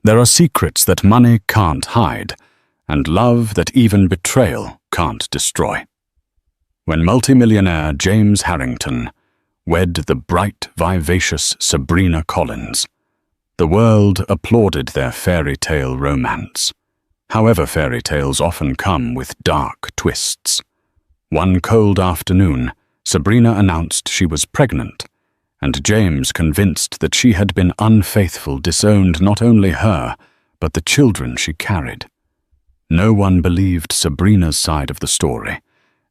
There are secrets that money can't hide, and love that even betrayal can't destroy. When multimillionaire James Harrington wed the bright, vivacious Sabrina Collins, the world applauded their fairy tale romance. However, fairy tales often come with dark twists. One cold afternoon, Sabrina announced she was pregnant, and James, convinced that she had been unfaithful, disowned not only her, but the children she carried. No one believed Sabrina's side of the story,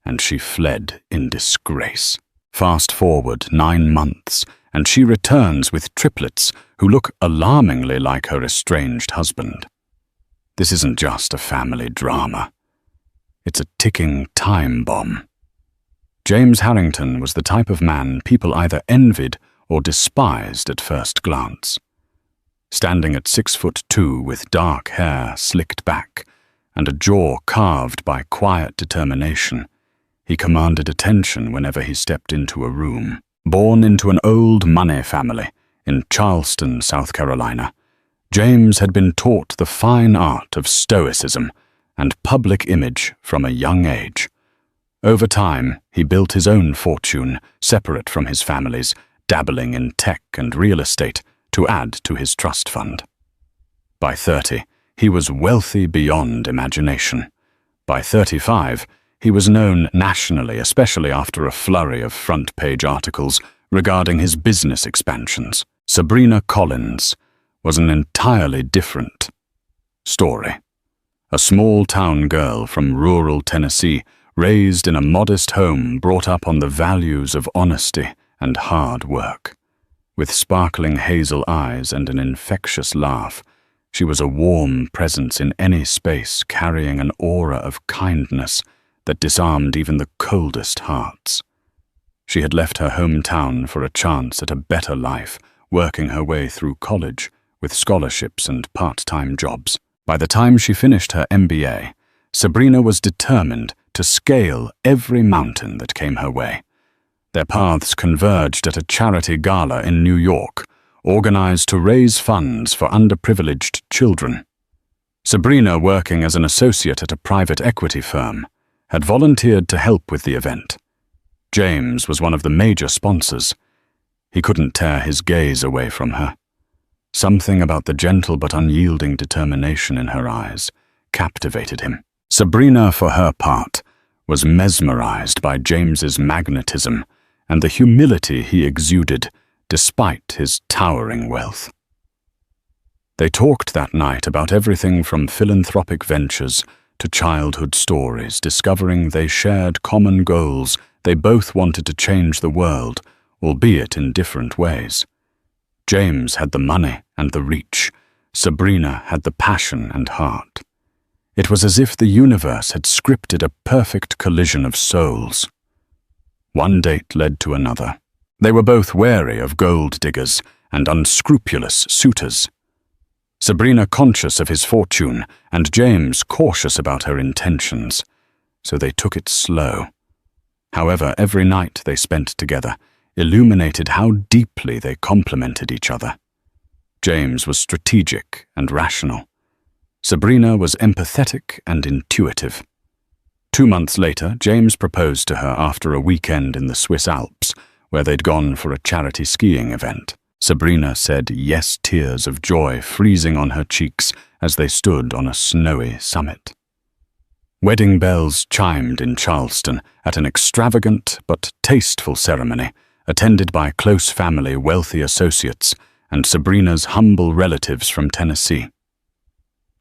and she fled in disgrace. Fast forward 9 months, and she returns with triplets who look alarmingly like her estranged husband. This isn't just a family drama. It's a ticking time bomb. James Harrington was the type of man people either envied or despised at first glance. Standing at 6'2" with dark hair slicked back and a jaw carved by quiet determination, he commanded attention whenever he stepped into a room. Born into an old money family in Charleston, South Carolina, James had been taught the fine art of stoicism and public image from a young age. Over time, he built his own fortune, separate from his family's, dabbling in tech and real estate to add to his trust fund. By 30, he was wealthy beyond imagination. By 35, he was known nationally, especially after a flurry of front-page articles regarding his business expansions. Sabrina Collins was an entirely different story. A small-town girl from rural Tennessee, raised in a modest home, brought up on the values of honesty and hard work. With sparkling hazel eyes and an infectious laugh, she was a warm presence in any space, carrying an aura of kindness that disarmed even the coldest hearts. She had left her hometown for a chance at a better life, working her way through college with scholarships and part-time jobs. By the time she finished her MBA, Sabrina was determined to scale every mountain that came her way. Their paths converged at a charity gala in New York, organized to raise funds for underprivileged children. Sabrina, working as an associate at a private equity firm, had volunteered to help with the event. James was one of the major sponsors. He couldn't tear his gaze away from her. Something about the gentle but unyielding determination in her eyes captivated him. Sabrina, for her part, was mesmerized by James's magnetism and the humility he exuded despite his towering wealth. They talked that night about everything from philanthropic ventures to childhood stories, discovering they shared common goals. They both wanted to change the world, albeit in different ways. James had the money and the reach. Sabrina had the passion and heart. It was as if the universe had scripted a perfect collision of souls. One date led to another. They were both wary of gold diggers and unscrupulous suitors. Sabrina conscious of his fortune, and James cautious about her intentions, so they took it slow. However, every night they spent together illuminated how deeply they complemented each other. James was strategic and rational. Sabrina was empathetic and intuitive. 2 months later, James proposed to her after a weekend in the Swiss Alps, where they'd gone for a charity skiing event. Sabrina said yes, tears of joy freezing on her cheeks as they stood on a snowy summit. Wedding bells chimed in Charleston at an extravagant but tasteful ceremony, attended by close family, wealthy associates, and Sabrina's humble relatives from Tennessee.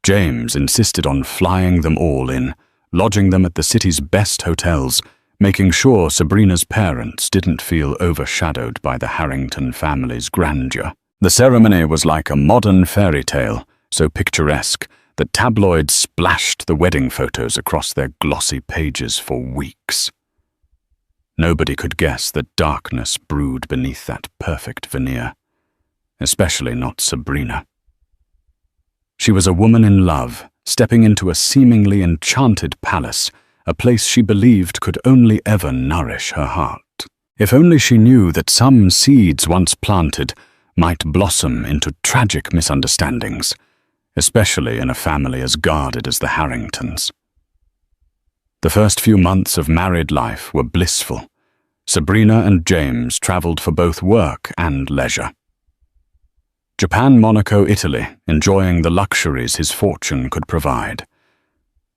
James insisted on flying them all in, lodging them at the city's best hotels, making sure Sabrina's parents didn't feel overshadowed by the Harrington family's grandeur. The ceremony was like a modern fairy tale, so picturesque that tabloids splashed the wedding photos across their glossy pages for weeks. Nobody could guess that darkness brewed beneath that perfect veneer, especially not Sabrina. She was a woman in love, stepping into a seemingly enchanted palace, a place she believed could only ever nourish her heart. If only she knew that some seeds once planted might blossom into tragic misunderstandings, especially in a family as guarded as the Harringtons. The first few months of married life were blissful. Sabrina and James travelled for both work and leisure. Japan, Monaco, Italy, enjoying the luxuries his fortune could provide.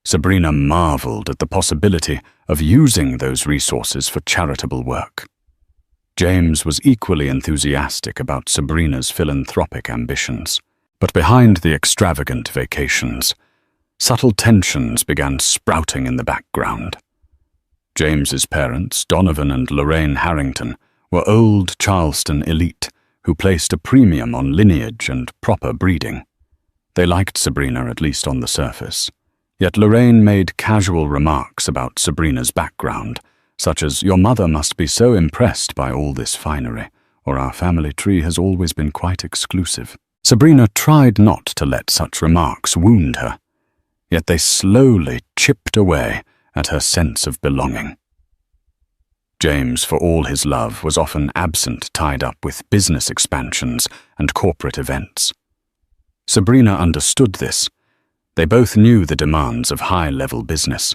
Sabrina marvelled at the possibility of using those resources for charitable work. James was equally enthusiastic about Sabrina's philanthropic ambitions. But behind the extravagant vacations, subtle tensions began sprouting in the background. James's parents, Donovan and Lorraine Harrington, were old Charleston elite who placed a premium on lineage and proper breeding. They liked Sabrina, at least on the surface. Yet Lorraine made casual remarks about Sabrina's background, such as, "Your mother must be so impressed by all this finery, or our family tree has always been quite exclusive." Sabrina tried not to let such remarks wound her, yet they slowly chipped away at her sense of belonging. James, for all his love, was often absent, tied up with business expansions and corporate events. Sabrina understood this. They both knew the demands of high-level business.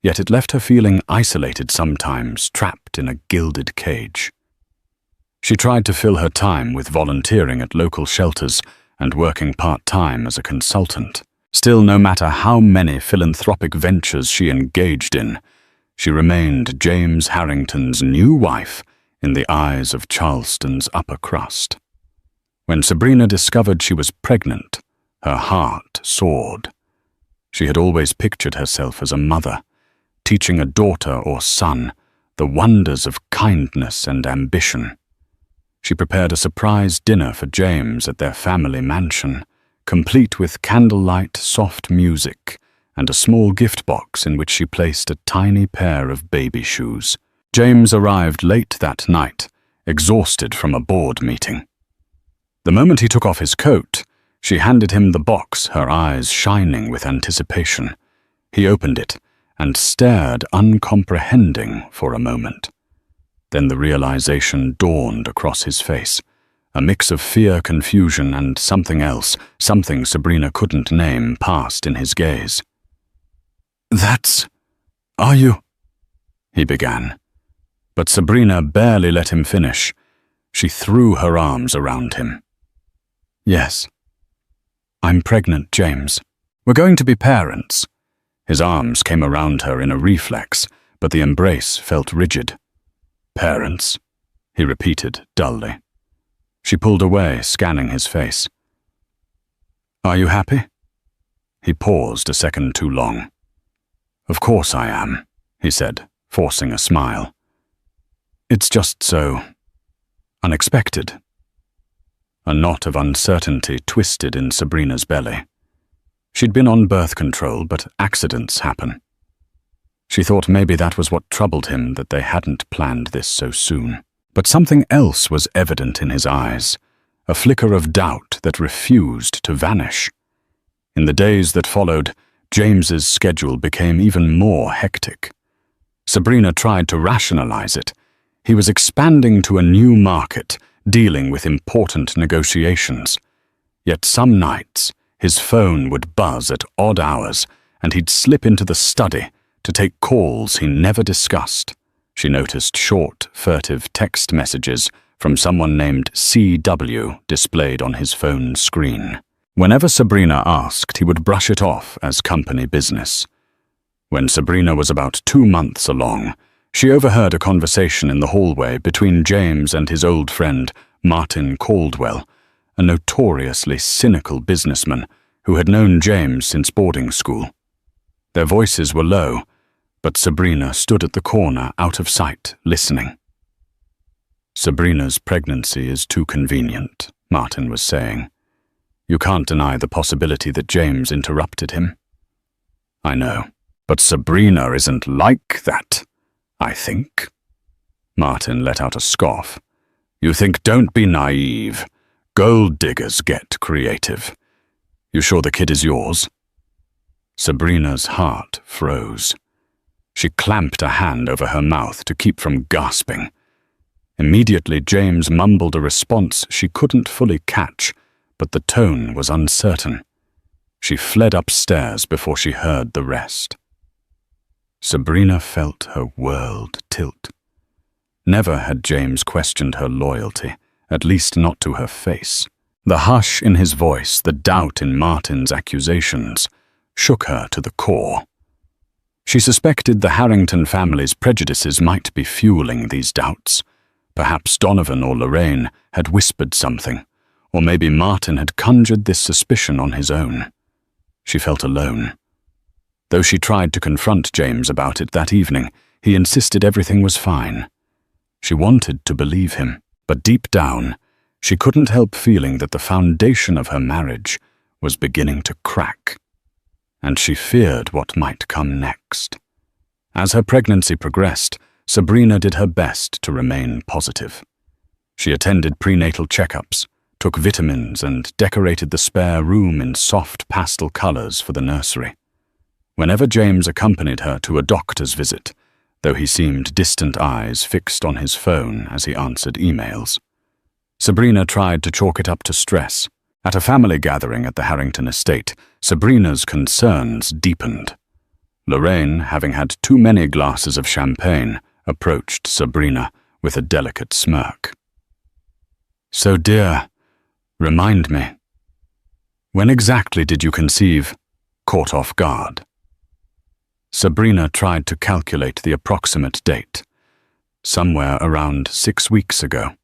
Yet it left her feeling isolated sometimes, trapped in a gilded cage. She tried to fill her time with volunteering at local shelters and working part-time as a consultant. Still, no matter how many philanthropic ventures she engaged in, she remained James Harrington's new wife in the eyes of Charleston's upper crust. When Sabrina discovered she was pregnant, her heart soared. She had always pictured herself as a mother, teaching a daughter or son the wonders of kindness and ambition. She prepared a surprise dinner for James at their family mansion, complete with candlelight, soft music, and a small gift box in which she placed a tiny pair of baby shoes. James arrived late that night, exhausted from a board meeting. The moment he took off his coat, she handed him the box, her eyes shining with anticipation. He opened it and stared uncomprehending for a moment. Then the realization dawned across his face, a mix of fear, confusion, and something else, something Sabrina couldn't name, passed in his gaze. "Are you?" he began. But Sabrina barely let him finish. She threw her arms around him. "Yes. I'm pregnant, James. We're going to be parents." His arms came around her in a reflex, but the embrace felt rigid. "Parents," he repeated dully. She pulled away, scanning his face. "Are you happy?" He paused a second too long. "Of course I am," he said, forcing a smile. "It's just so unexpected." A knot of uncertainty twisted in Sabrina's belly. She'd been on birth control, but accidents happen. She thought maybe that was what troubled him, that they hadn't planned this so soon. But something else was evident in his eyes, a flicker of doubt that refused to vanish. In the days that followed, James's schedule became even more hectic. Sabrina tried to rationalize it. He was expanding to a new market, dealing with important negotiations. Yet some nights, his phone would buzz at odd hours, and he'd slip into the study to take calls he never discussed. She noticed short, furtive text messages from someone named CW displayed on his phone screen. Whenever Sabrina asked, he would brush it off as company business. When Sabrina was about 2 months along, she overheard a conversation in the hallway between James and his old friend, Martin Caldwell, a notoriously cynical businessman who had known James since boarding school. Their voices were low, but Sabrina stood at the corner, out of sight, listening. "Sabrina's pregnancy is too convenient," Martin was saying. "You can't deny the possibility that James interrupted him." "I know, but Sabrina isn't like that, I think." Martin let out a scoff. "You think, don't be naive. Gold diggers get creative. You sure the kid is yours?" Sabrina's heart froze. She clamped a hand over her mouth to keep from gasping. Immediately, James mumbled a response she couldn't fully catch, but the tone was uncertain. She fled upstairs before she heard the rest. Sabrina felt her world tilt. Never had James questioned her loyalty, at least not to her face. The hush in his voice, the doubt in Martin's accusations, shook her to the core. She suspected the Harrington family's prejudices might be fueling these doubts. Perhaps Donovan or Lorraine had whispered something, or maybe Martin had conjured this suspicion on his own. She felt alone. Though she tried to confront James about it that evening, he insisted everything was fine. She wanted to believe him, but deep down, she couldn't help feeling that the foundation of her marriage was beginning to crack. And she feared what might come next. As her pregnancy progressed, Sabrina did her best to remain positive. She attended prenatal checkups, took vitamins, and decorated the spare room in soft pastel colors for the nursery. Whenever James accompanied her to a doctor's visit, though he seemed distant eyes fixed on his phone as he answered emails, Sabrina tried to chalk it up to stress. At a family gathering at the Harrington estate, Sabrina's concerns deepened. Lorraine, having had too many glasses of champagne, approached Sabrina with a delicate smirk. "So, dear, remind me, when exactly did you conceive?" Caught off guard. Sabrina tried to calculate the approximate date. "Somewhere around 6 weeks ago.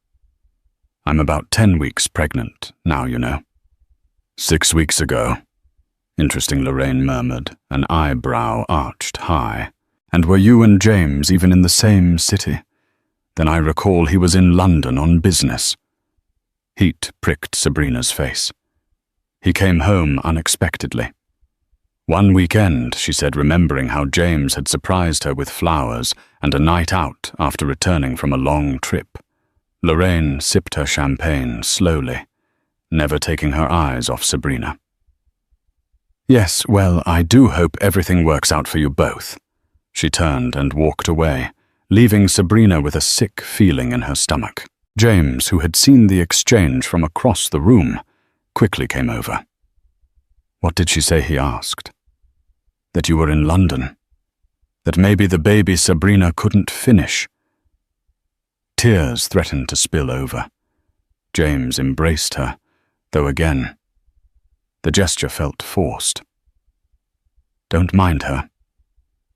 I'm about 10 weeks pregnant now, you know." "6 weeks ago," interesting, Lorraine murmured, an eyebrow arched high. "And were you and James even in the same city? Then I recall he was in London on business." Heat pricked Sabrina's face. "He came home unexpectedly. One weekend," she said, remembering how James had surprised her with flowers and a night out after returning from a long trip. Lorraine sipped her champagne slowly, never taking her eyes off Sabrina. "Yes, well, I do hope everything works out for you both." She turned and walked away, leaving Sabrina with a sick feeling in her stomach. James, who had seen the exchange from across the room, quickly came over. "What did she say?" he asked. "That you were in London. That maybe the baby Sabrina couldn't finish." Tears threatened to spill over. James embraced her, though again, the gesture felt forced. "Don't mind her.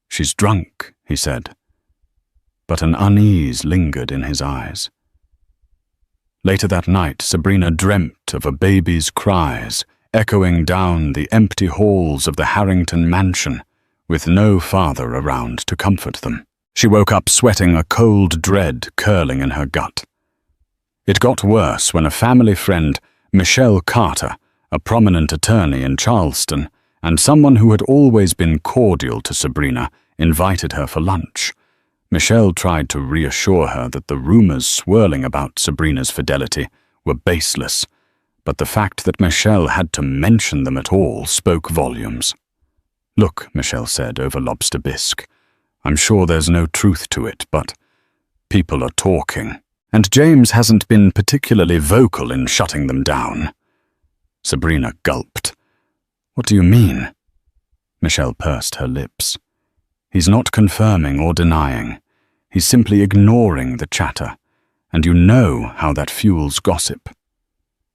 She's drunk," he said, but an unease lingered in his eyes. Later that night, Sabrina dreamt of a baby's cries echoing down the empty halls of the Harrington mansion, with no father around to comfort them. She woke up sweating, a cold dread curling in her gut. It got worse when a family friend, Michelle Carter, a prominent attorney in Charleston, and someone who had always been cordial to Sabrina, invited her for lunch. Michelle tried to reassure her that the rumors swirling about Sabrina's fidelity were baseless, but the fact that Michelle had to mention them at all spoke volumes. "Look," Michelle said over lobster bisque, "I'm sure there's no truth to it, but people are talking, and James hasn't been particularly vocal in shutting them down." Sabrina gulped. "What do you mean?" Michelle pursed her lips. "He's not confirming or denying. He's simply ignoring the chatter, and you know how that fuels gossip.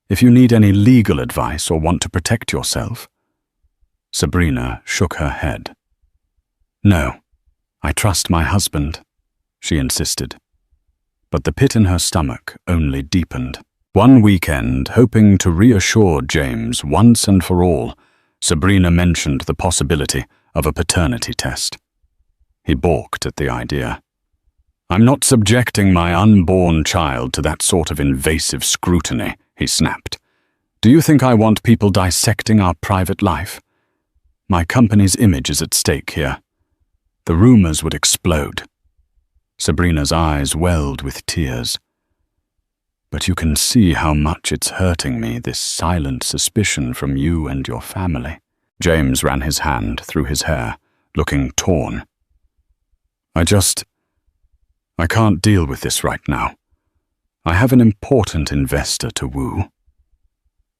If you need any legal advice or want to protect yourself..." Sabrina shook her head. "No, I trust my husband," she insisted. But the pit in her stomach only deepened. One weekend, hoping to reassure James once and for all, Sabrina mentioned the possibility of a paternity test. He balked at the idea. "I'm not subjecting my unborn child to that sort of invasive scrutiny," he snapped. "Do you think I want people dissecting our private life? My company's image is at stake here. The rumors would explode." Sabrina's eyes welled with tears. "But you can see how much it's hurting me, this silent suspicion from you and your family." James ran his hand through his hair, looking torn. I can't deal with this right now. I have an important investor to woo.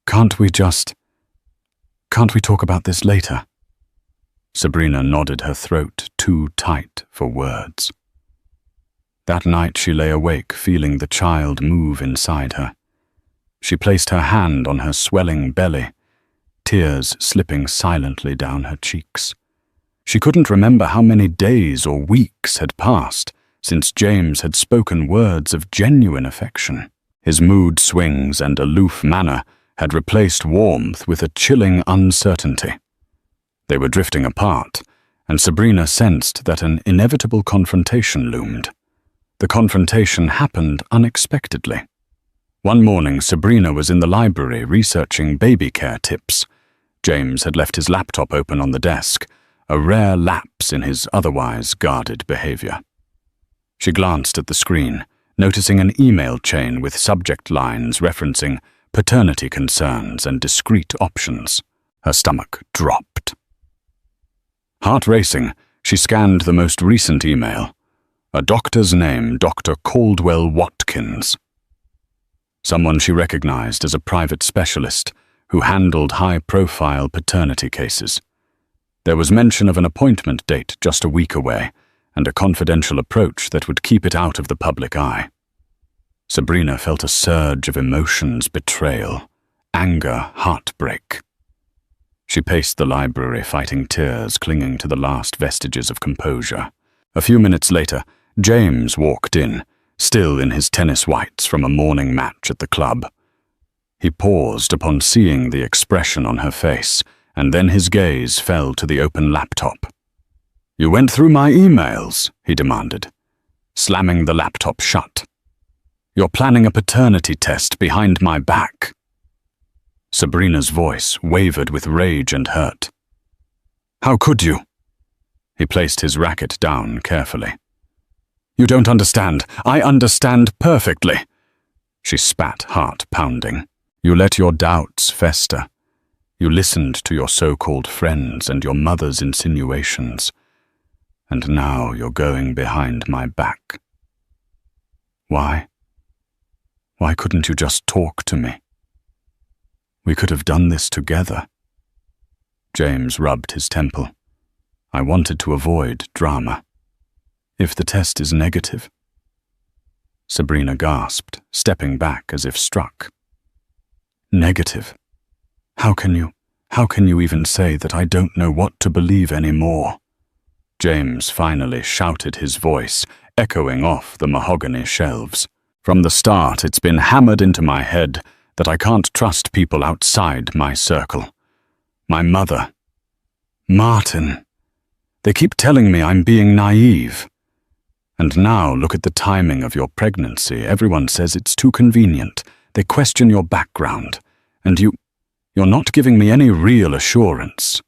Can't we just..." Can't we talk about this later?" Sabrina nodded, her throat too tight for words. That night she lay awake, feeling the child move inside her. She placed her hand on her swelling belly, tears slipping silently down her cheeks. She couldn't remember how many days or weeks had passed since James had spoken words of genuine affection. His mood swings and aloof manner had replaced warmth with a chilling uncertainty. They were drifting apart, and Sabrina sensed that an inevitable confrontation loomed. The confrontation happened unexpectedly. One morning, Sabrina was in the library researching baby care tips. James had left his laptop open on the desk, a rare lapse in his otherwise guarded behavior. She glanced at the screen, noticing an email chain with subject lines referencing paternity concerns and discrete options. Her stomach dropped. Heart racing, she scanned the most recent email. A doctor's name, Dr. Caldwell Watkins. Someone she recognized as a private specialist who handled high-profile paternity cases. There was mention of an appointment date just a week away, and a confidential approach that would keep it out of the public eye. Sabrina felt a surge of emotions: betrayal, anger, heartbreak. She paced the library, fighting tears clinging to the last vestiges of composure. A few minutes later, James walked in, still in his tennis whites from a morning match at the club. He paused upon seeing the expression on her face, and then his gaze fell to the open laptop. "You went through my emails," he demanded, slamming the laptop shut. "You're planning a paternity test behind my back." Sabrina's voice wavered with rage and hurt. "How could you?" He placed his racket down carefully. "You don't understand. I understand perfectly." She spat, heart pounding. "You let your doubts fester. You listened to your so-called friends and your mother's insinuations. And now you're going behind my back. Why? Why couldn't you just talk to me? We could have done this together." James rubbed his temple. "I wanted to avoid drama. If the test is negative..." Sabrina gasped, stepping back as if struck. "Negative? How can you even say that I don't know what to believe anymore?" James finally shouted, his voice echoing off the mahogany shelves. "From the start, it's been hammered into my head that I can't trust people outside my circle. My mother. Martin. They keep telling me I'm being naive. And now look at the timing of your pregnancy. Everyone says it's too convenient. They question your background. And you're not giving me any real assurance."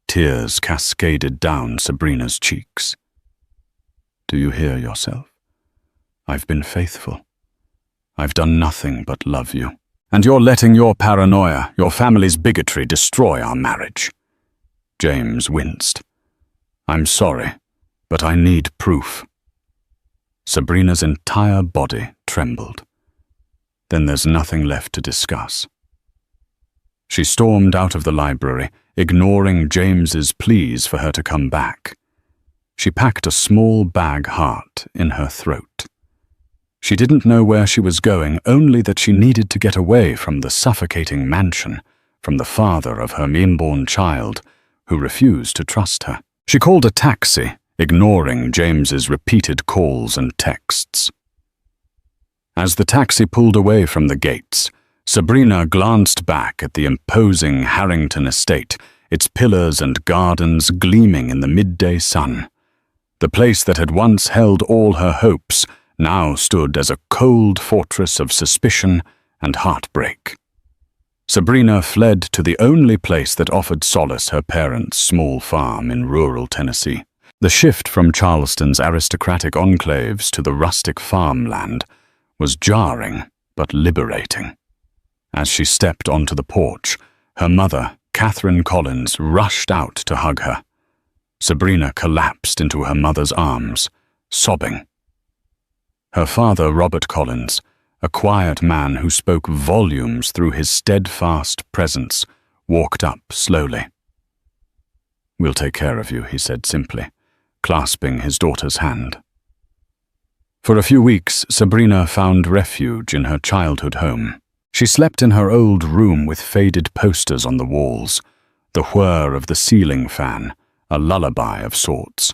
Tears cascaded down Sabrina's cheeks. "Do you hear yourself? I've been faithful. I've done nothing but love you. And you're letting your paranoia, your family's bigotry, destroy our marriage." James winced. "I'm sorry, but I need proof." Sabrina's entire body trembled. "Then there's nothing left to discuss." She stormed out of the library, ignoring James's pleas for her to come back. She packed a small bag heart in her throat. She didn't know where she was going, only that she needed to get away from the suffocating mansion, from the father of her inborn child, who refused to trust her. She called a taxi, ignoring James's repeated calls and texts. As the taxi pulled away from the gates, Sabrina glanced back at the imposing Harrington estate, its pillars and gardens gleaming in the midday sun. The place that had once held all her hopes now stood as a cold fortress of suspicion and heartbreak. Sabrina fled to the only place that offered solace: her parents' small farm in rural Tennessee. The shift from Charleston's aristocratic enclaves to the rustic farmland was jarring but liberating. As she stepped onto the porch, her mother, Catherine Collins, rushed out to hug her. Sabrina collapsed into her mother's arms, sobbing. Her father, Robert Collins, a quiet man who spoke volumes through his steadfast presence, walked up slowly. "We'll take care of you," he said simply, clasping his daughter's hand. For a few weeks, Sabrina found refuge in her childhood home. She slept in her old room with faded posters on the walls, the whir of the ceiling fan, a lullaby of sorts.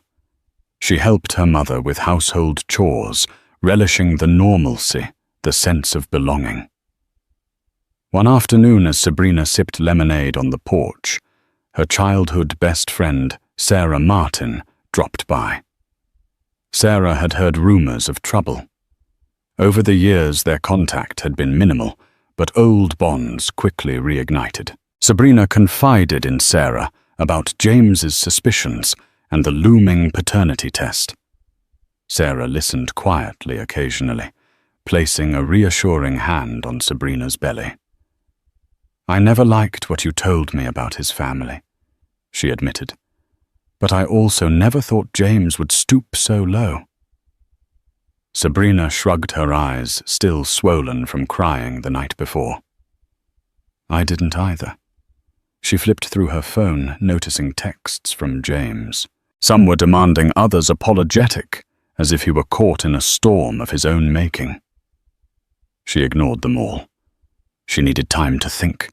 She helped her mother with household chores, relishing the normalcy, the sense of belonging. One afternoon, as Sabrina sipped lemonade on the porch, her childhood best friend, Sarah Martin, dropped by. Sarah had heard rumors of trouble. Over the years, their contact had been minimal, but old bonds quickly reignited. Sabrina confided in Sarah about James's suspicions and the looming paternity test. Sarah listened quietly occasionally, placing a reassuring hand on Sabrina's belly. "I never liked what you told me about his family," she admitted, "but I also never thought James would stoop so low." Sabrina shrugged her eyes, still swollen from crying the night before. "I didn't either." She flipped through her phone, noticing texts from James. Some were demanding, others apologetic, as if he were caught in a storm of his own making. She ignored them all. She needed time to think.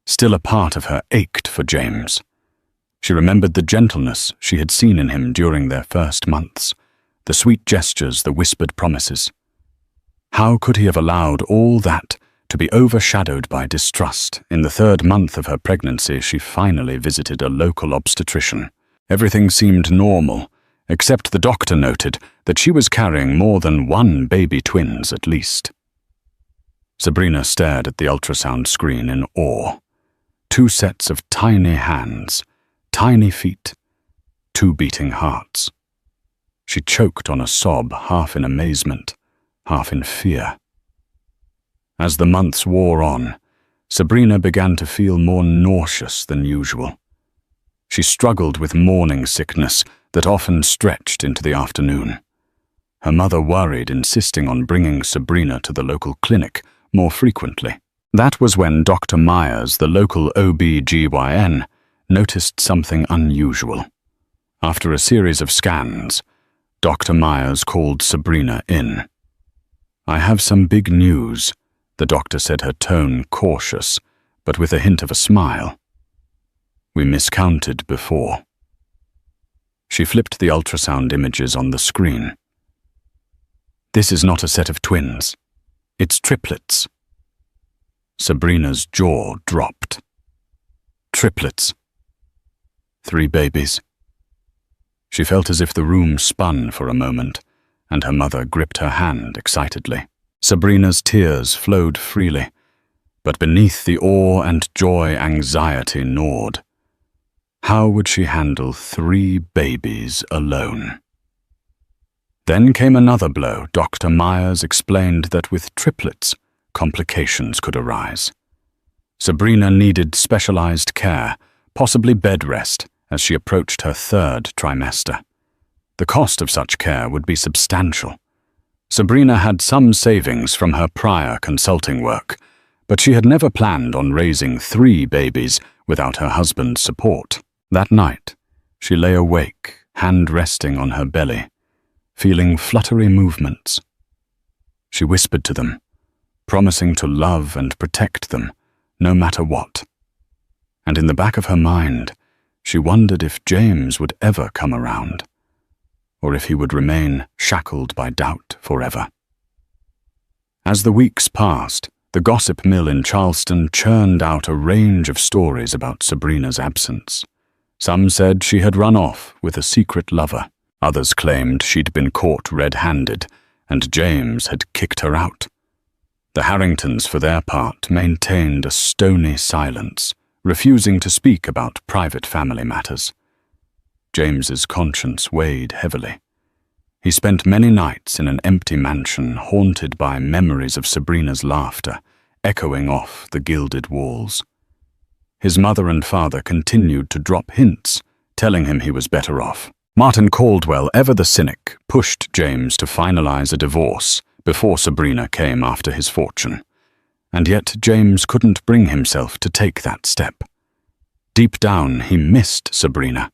Still, a part of her ached for James. She remembered the gentleness she had seen in him during their first months, the sweet gestures, the whispered promises. How could he have allowed all that to be overshadowed by distrust? In the 3rd month of her pregnancy, she finally visited a local obstetrician. Everything seemed normal, except the doctor noted that she was carrying more than 1 baby twins at least. Sabrina stared at the ultrasound screen in awe. 2 sets of tiny hands, tiny feet, 2 beating hearts. She choked on a sob, half in amazement, half in fear. As the months wore on, Sabrina began to feel more nauseous than usual. She struggled with morning sickness that often stretched into the afternoon. Her mother worried, insisting on bringing Sabrina to the local clinic more frequently. That was when Dr. Myers, the local OB/GYN, noticed something unusual. After a series of scans, Dr. Myers called Sabrina in. "I have some big news," the doctor said, her tone cautious, but with a hint of a smile. "We miscounted before." She flipped the ultrasound images on the screen. "This is not a set of twins. It's triplets." Sabrina's jaw dropped. Triplets. 3 babies. She felt as if the room spun for a moment, and her mother gripped her hand excitedly. Sabrina's tears flowed freely, but beneath the awe and joy, anxiety gnawed. How would she handle 3 babies alone? Then came another blow. Dr. Myers explained that with triplets, complications could arise. Sabrina needed specialized care, possibly bed rest, as she approached her 3rd trimester. The cost of such care would be substantial. Sabrina had some savings from her prior consulting work, but she had never planned on raising 3 babies without her husband's support. That night, she lay awake, hand resting on her belly, feeling fluttery movements. She whispered to them, promising to love and protect them, no matter what. And in the back of her mind, she wondered if James would ever come around, or if he would remain shackled by doubt forever. As the weeks passed, the gossip mill in Charleston churned out a range of stories about Sabrina's absence. Some said she had run off with a secret lover. Others claimed she'd been caught red-handed, and James had kicked her out. The Harringtons, for their part, maintained a stony silence, refusing to speak about private family matters. James's conscience weighed heavily. He spent many nights in an empty mansion haunted by memories of Sabrina's laughter, echoing off the gilded walls. His mother and father continued to drop hints, telling him he was better off. Martin Caldwell, ever the cynic, pushed James to finalize a divorce before Sabrina came after his fortune. And yet James couldn't bring himself to take that step. Deep down, he missed Sabrina.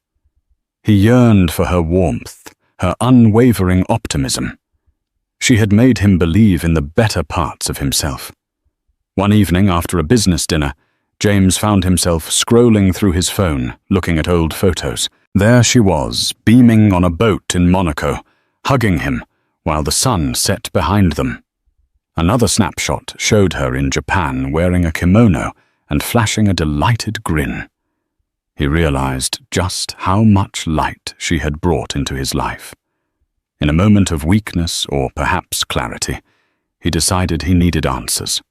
He yearned for her warmth, her unwavering optimism. She had made him believe in the better parts of himself. One evening after a business dinner, James found himself scrolling through his phone, looking at old photos. There she was, beaming on a boat in Monaco, hugging him, while the sun set behind them. Another snapshot showed her in Japan wearing a kimono and flashing a delighted grin. He realized just how much light she had brought into his life. In a moment of weakness, or perhaps clarity, he decided he needed answers.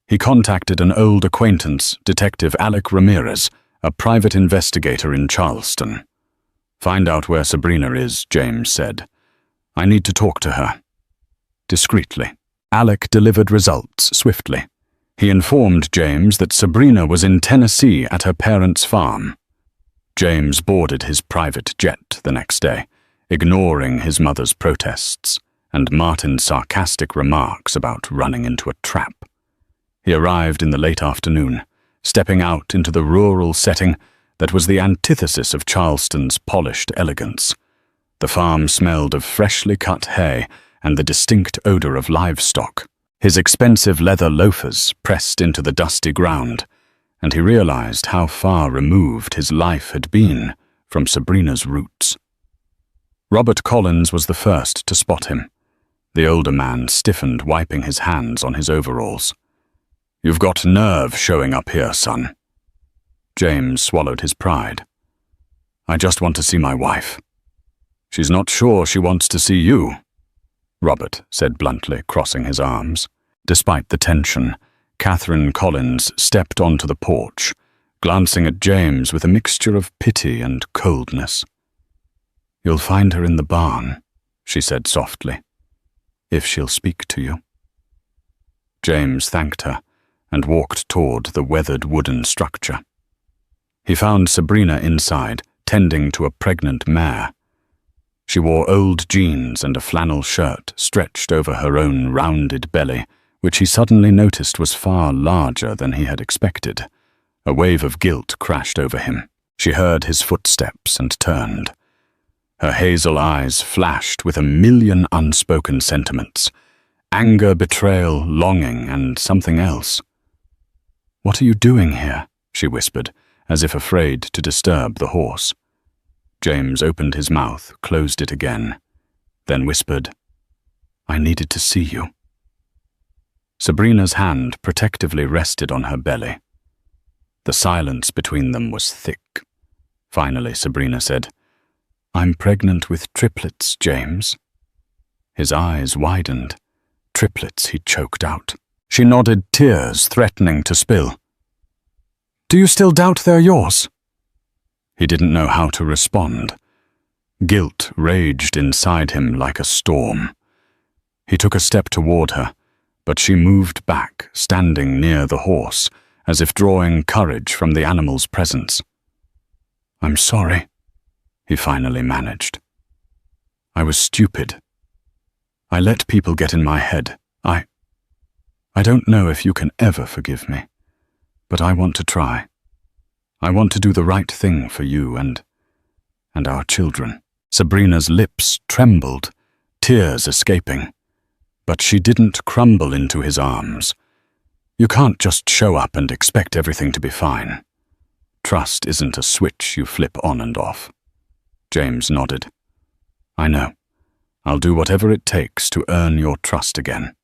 He contacted an old acquaintance, Detective Alec Ramirez, a private investigator in Charleston. "Find out where Sabrina is," James said. "I need to talk to her." Discreetly, Alec delivered results swiftly. He informed James that Sabrina was in Tennessee at her parents' farm. James boarded his private jet the next day, ignoring his mother's protests and Martin's sarcastic remarks about running into a trap. He arrived in the late afternoon, stepping out into the rural setting that was the antithesis of Charleston's polished elegance. The farm smelled of freshly cut hay and the distinct odor of livestock. His expensive leather loafers pressed into the dusty ground, and he realized how far removed his life had been from Sabrina's roots. Robert Collins was the first to spot him. The older man stiffened, wiping his hands on his overalls. "You've got nerve showing up here, son." James swallowed his pride. "I just want to see my wife." "She's not sure she wants to see you," Robert said bluntly, crossing his arms. Despite the tension, Catherine Collins stepped onto the porch, glancing at James with a mixture of pity and coldness. "You'll find her in the barn," she said softly, "if she'll speak to you." James thanked her and walked toward the weathered wooden structure. He found Sabrina inside, tending to a pregnant mare. She wore old jeans and a flannel shirt stretched over her own rounded belly, which he suddenly noticed was far larger than he had expected. A wave of guilt crashed over him. She heard his footsteps and turned. Her hazel eyes flashed with a million unspoken sentiments: anger, betrayal, longing, and something else. "What are you doing here?" she whispered, as if afraid to disturb the horse. James opened his mouth, closed it again, then whispered, "I needed to see you." Sabrina's hand protectively rested on her belly. The silence between them was thick. Finally, Sabrina said, "I'm pregnant with triplets, James." His eyes widened. "Triplets," he choked out. She nodded, tears threatening to spill. "Do you still doubt they're yours?" He didn't know how to respond. Guilt raged inside him like a storm. He took a step toward her, but she moved back, standing near the horse, as if drawing courage from the animal's presence. "I'm sorry," he finally managed. "I was stupid. I let people get in my head. I don't know if you can ever forgive me, but I want to try. I want to do the right thing for you and our children." Sabrina's lips trembled, tears escaping, but she didn't crumble into his arms. You can't just show up and expect everything to be fine. Trust isn't a switch you flip on and off. James nodded. "I know. I'll do whatever it takes to earn your trust again."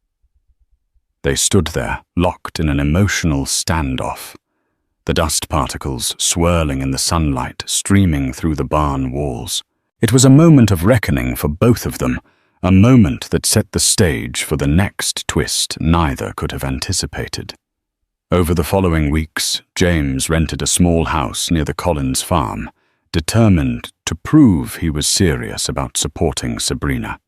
They stood there, locked in an emotional standoff, the dust particles swirling in the sunlight, streaming through the barn walls. It was a moment of reckoning for both of them, a moment that set the stage for the next twist neither could have anticipated. Over the following weeks, James rented a small house near the Collins farm, determined to prove he was serious about supporting Sabrina.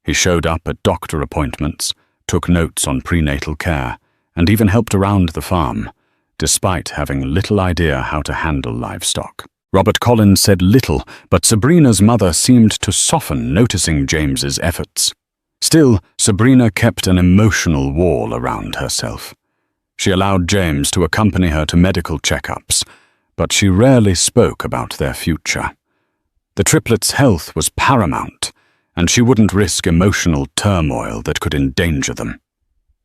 He showed up at doctor appointments, took notes on prenatal care, and even helped around the farm, despite having little idea how to handle livestock. Robert Collins said little, but Sabrina's mother seemed to soften noticing James's efforts. Still, Sabrina kept an emotional wall around herself. She allowed James to accompany her to medical checkups, but she rarely spoke about their future. The triplets' health was paramount, and she wouldn't risk emotional turmoil that could endanger them.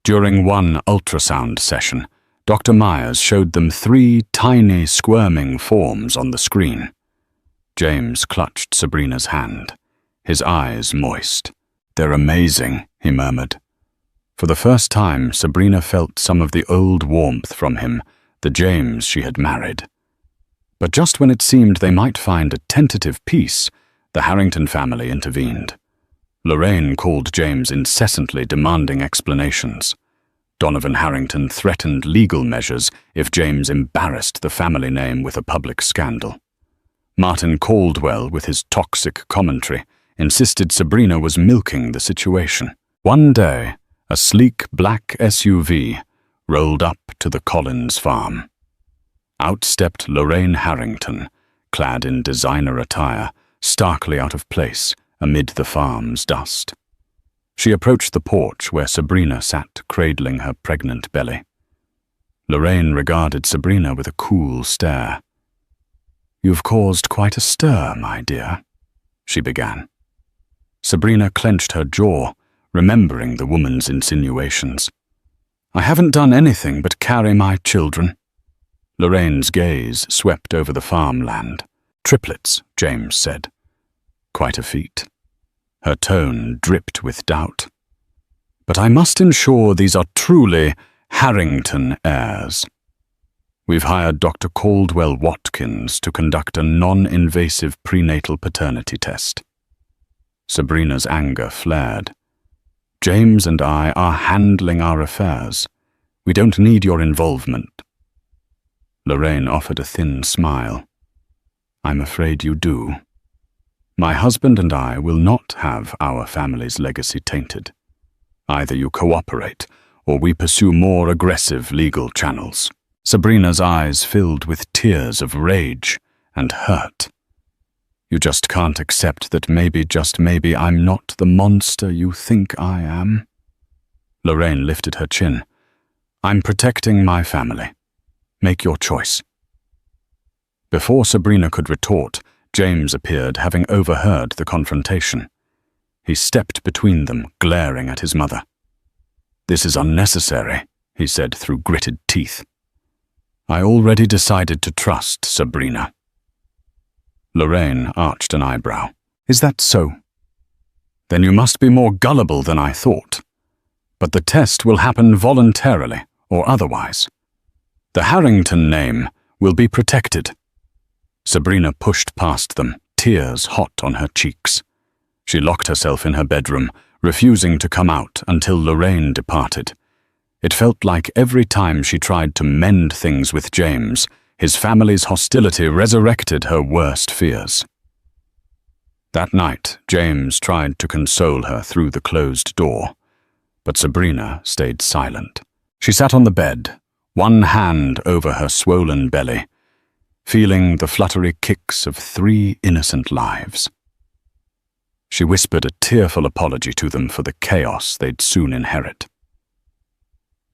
During one ultrasound session, Dr. Myers showed them 3 tiny, squirming forms on the screen. James clutched Sabrina's hand, his eyes moist. "They're amazing," he murmured. For the first time, Sabrina felt some of the old warmth from him, the James she had married. But just when it seemed they might find a tentative peace, the Harrington family intervened. Lorraine called James incessantly, demanding explanations. Donovan Harrington threatened legal measures if James embarrassed the family name with a public scandal. Martin Caldwell, with his toxic commentary, insisted Sabrina was milking the situation. One day, a sleek black SUV rolled up to the Collins farm. Out stepped Lorraine Harrington, clad in designer attire, starkly out of place amid the farm's dust. She approached the porch where Sabrina sat cradling her pregnant belly. Lorraine regarded Sabrina with a cool stare. "You've caused quite a stir, my dear," she began. Sabrina clenched her jaw, remembering the woman's insinuations. "I haven't done anything but carry my children." Lorraine's gaze swept over the farmland. "Triplets," James said. "Quite a feat." Her tone dripped with doubt. "But I must ensure these are truly Harrington heirs. We've hired Dr. Caldwell Watkins to conduct a non-invasive prenatal paternity test." Sabrina's anger flared. "James and I are handling our affairs. We don't need your involvement." Lorraine offered a thin smile. "I'm afraid you do. My husband and I will not have our family's legacy tainted. Either you cooperate, or we pursue more aggressive legal channels." Sabrina's eyes filled with tears of rage and hurt. "You just can't accept that maybe, just maybe, I'm not the monster you think I am?" Lorraine lifted her chin. "I'm protecting my family. Make your choice." Before Sabrina could retort, James appeared, having overheard the confrontation. He stepped between them, glaring at his mother. "This is unnecessary," he said through gritted teeth. "I already decided to trust Sabrina." Lorraine arched an eyebrow. "Is that so? Then you must be more gullible than I thought. But the test will happen voluntarily or otherwise. The Harrington name will be protected." Sabrina pushed past them, tears hot on her cheeks. She locked herself in her bedroom, refusing to come out until Lorraine departed. It felt like every time she tried to mend things with James, his family's hostility resurrected her worst fears. That night, James tried to console her through the closed door, but Sabrina stayed silent. She sat on the bed, one hand over her swollen belly, feeling the fluttery kicks of 3 innocent lives. She whispered a tearful apology to them for the chaos they'd soon inherit.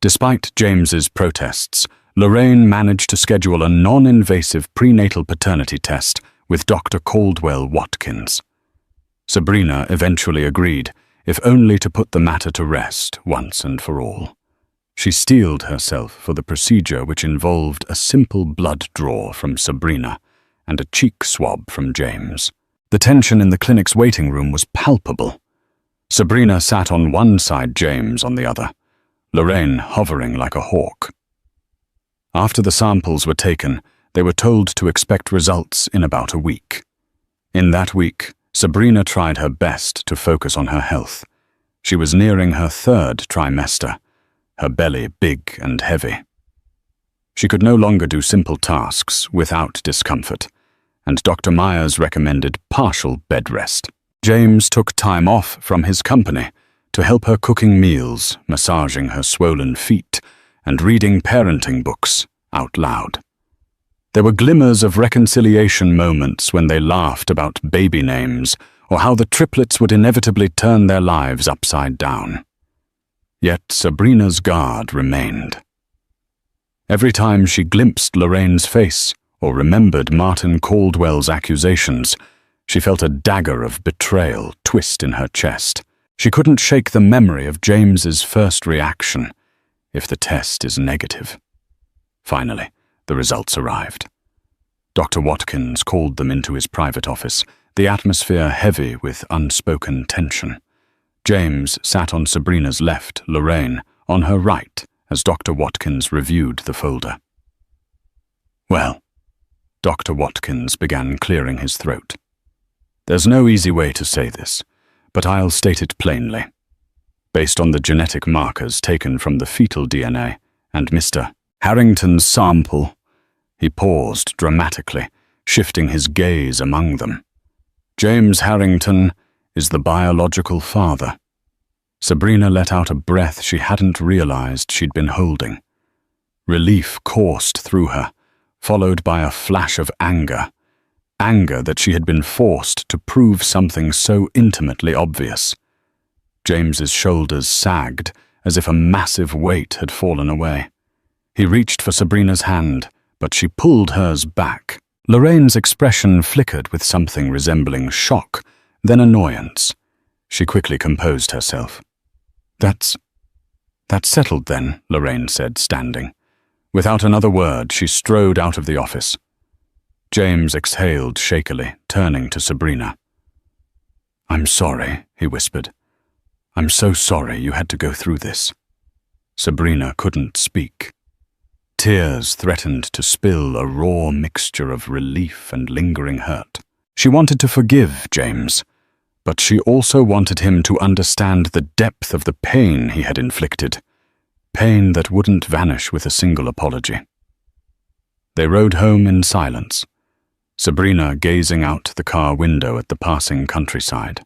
Despite James's protests, Lorraine managed to schedule a non-invasive prenatal paternity test with Dr. Caldwell Watkins. Sabrina eventually agreed, if only to put the matter to rest once and for all. She steeled herself for the procedure, which involved a simple blood draw from Sabrina and a cheek swab from James. The tension in the clinic's waiting room was palpable. Sabrina sat on one side, James on the other, Lorraine hovering like a hawk. After the samples were taken, they were told to expect results in about a week. In that week, Sabrina tried her best to focus on her health. She was nearing her 3rd trimester, her belly big and heavy. She could no longer do simple tasks without discomfort, and Dr. Myers recommended partial bed rest. James took time off from his company to help her cooking meals, massaging her swollen feet, and reading parenting books out loud. There were glimmers of reconciliation moments when they laughed about baby names or how the triplets would inevitably turn their lives upside down. Yet Sabrina's guard remained. Every time she glimpsed Lorraine's face or remembered Martin Caldwell's accusations, she felt a dagger of betrayal twist in her chest. She couldn't shake the memory of James's first reaction, if the test is negative. Finally, the results arrived. Dr. Watkins called them into his private office, the atmosphere heavy with unspoken tension. James sat on Sabrina's left, Lorraine on her right, as Dr. Watkins reviewed the folder. "Well," Dr. Watkins began clearing his throat. "There's no easy way to say this, but I'll state it plainly. Based on the genetic markers taken from the fetal DNA and Mr. Harrington's sample," he paused dramatically, shifting his gaze among them. "James Harrington is the biological father." Sabrina let out a breath she hadn't realized she'd been holding. Relief coursed through her, followed by a flash of anger. Anger that she had been forced to prove something so intimately obvious. James's shoulders sagged as if a massive weight had fallen away. He reached for Sabrina's hand, but she pulled hers back. Lorraine's expression flickered with something resembling shock, then annoyance. She quickly composed herself. That's settled then," Lorraine said, standing. Without another word, she strode out of the office. James exhaled shakily, turning to Sabrina. "I'm sorry," he whispered. "I'm so sorry you had to go through this." Sabrina couldn't speak. Tears threatened to spill, a raw mixture of relief and lingering hurt. She wanted to forgive James, but she also wanted him to understand the depth of the pain he had inflicted, pain that wouldn't vanish with a single apology. They rode home in silence, Sabrina gazing out the car window at the passing countryside.